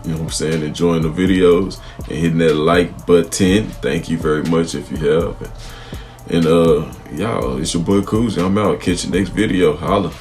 you know what I'm saying, enjoying the videos and hitting that like button. Thank you very much if you have. And y'all, it's your boy Koozie. I'm out. Catch you next video. Holla.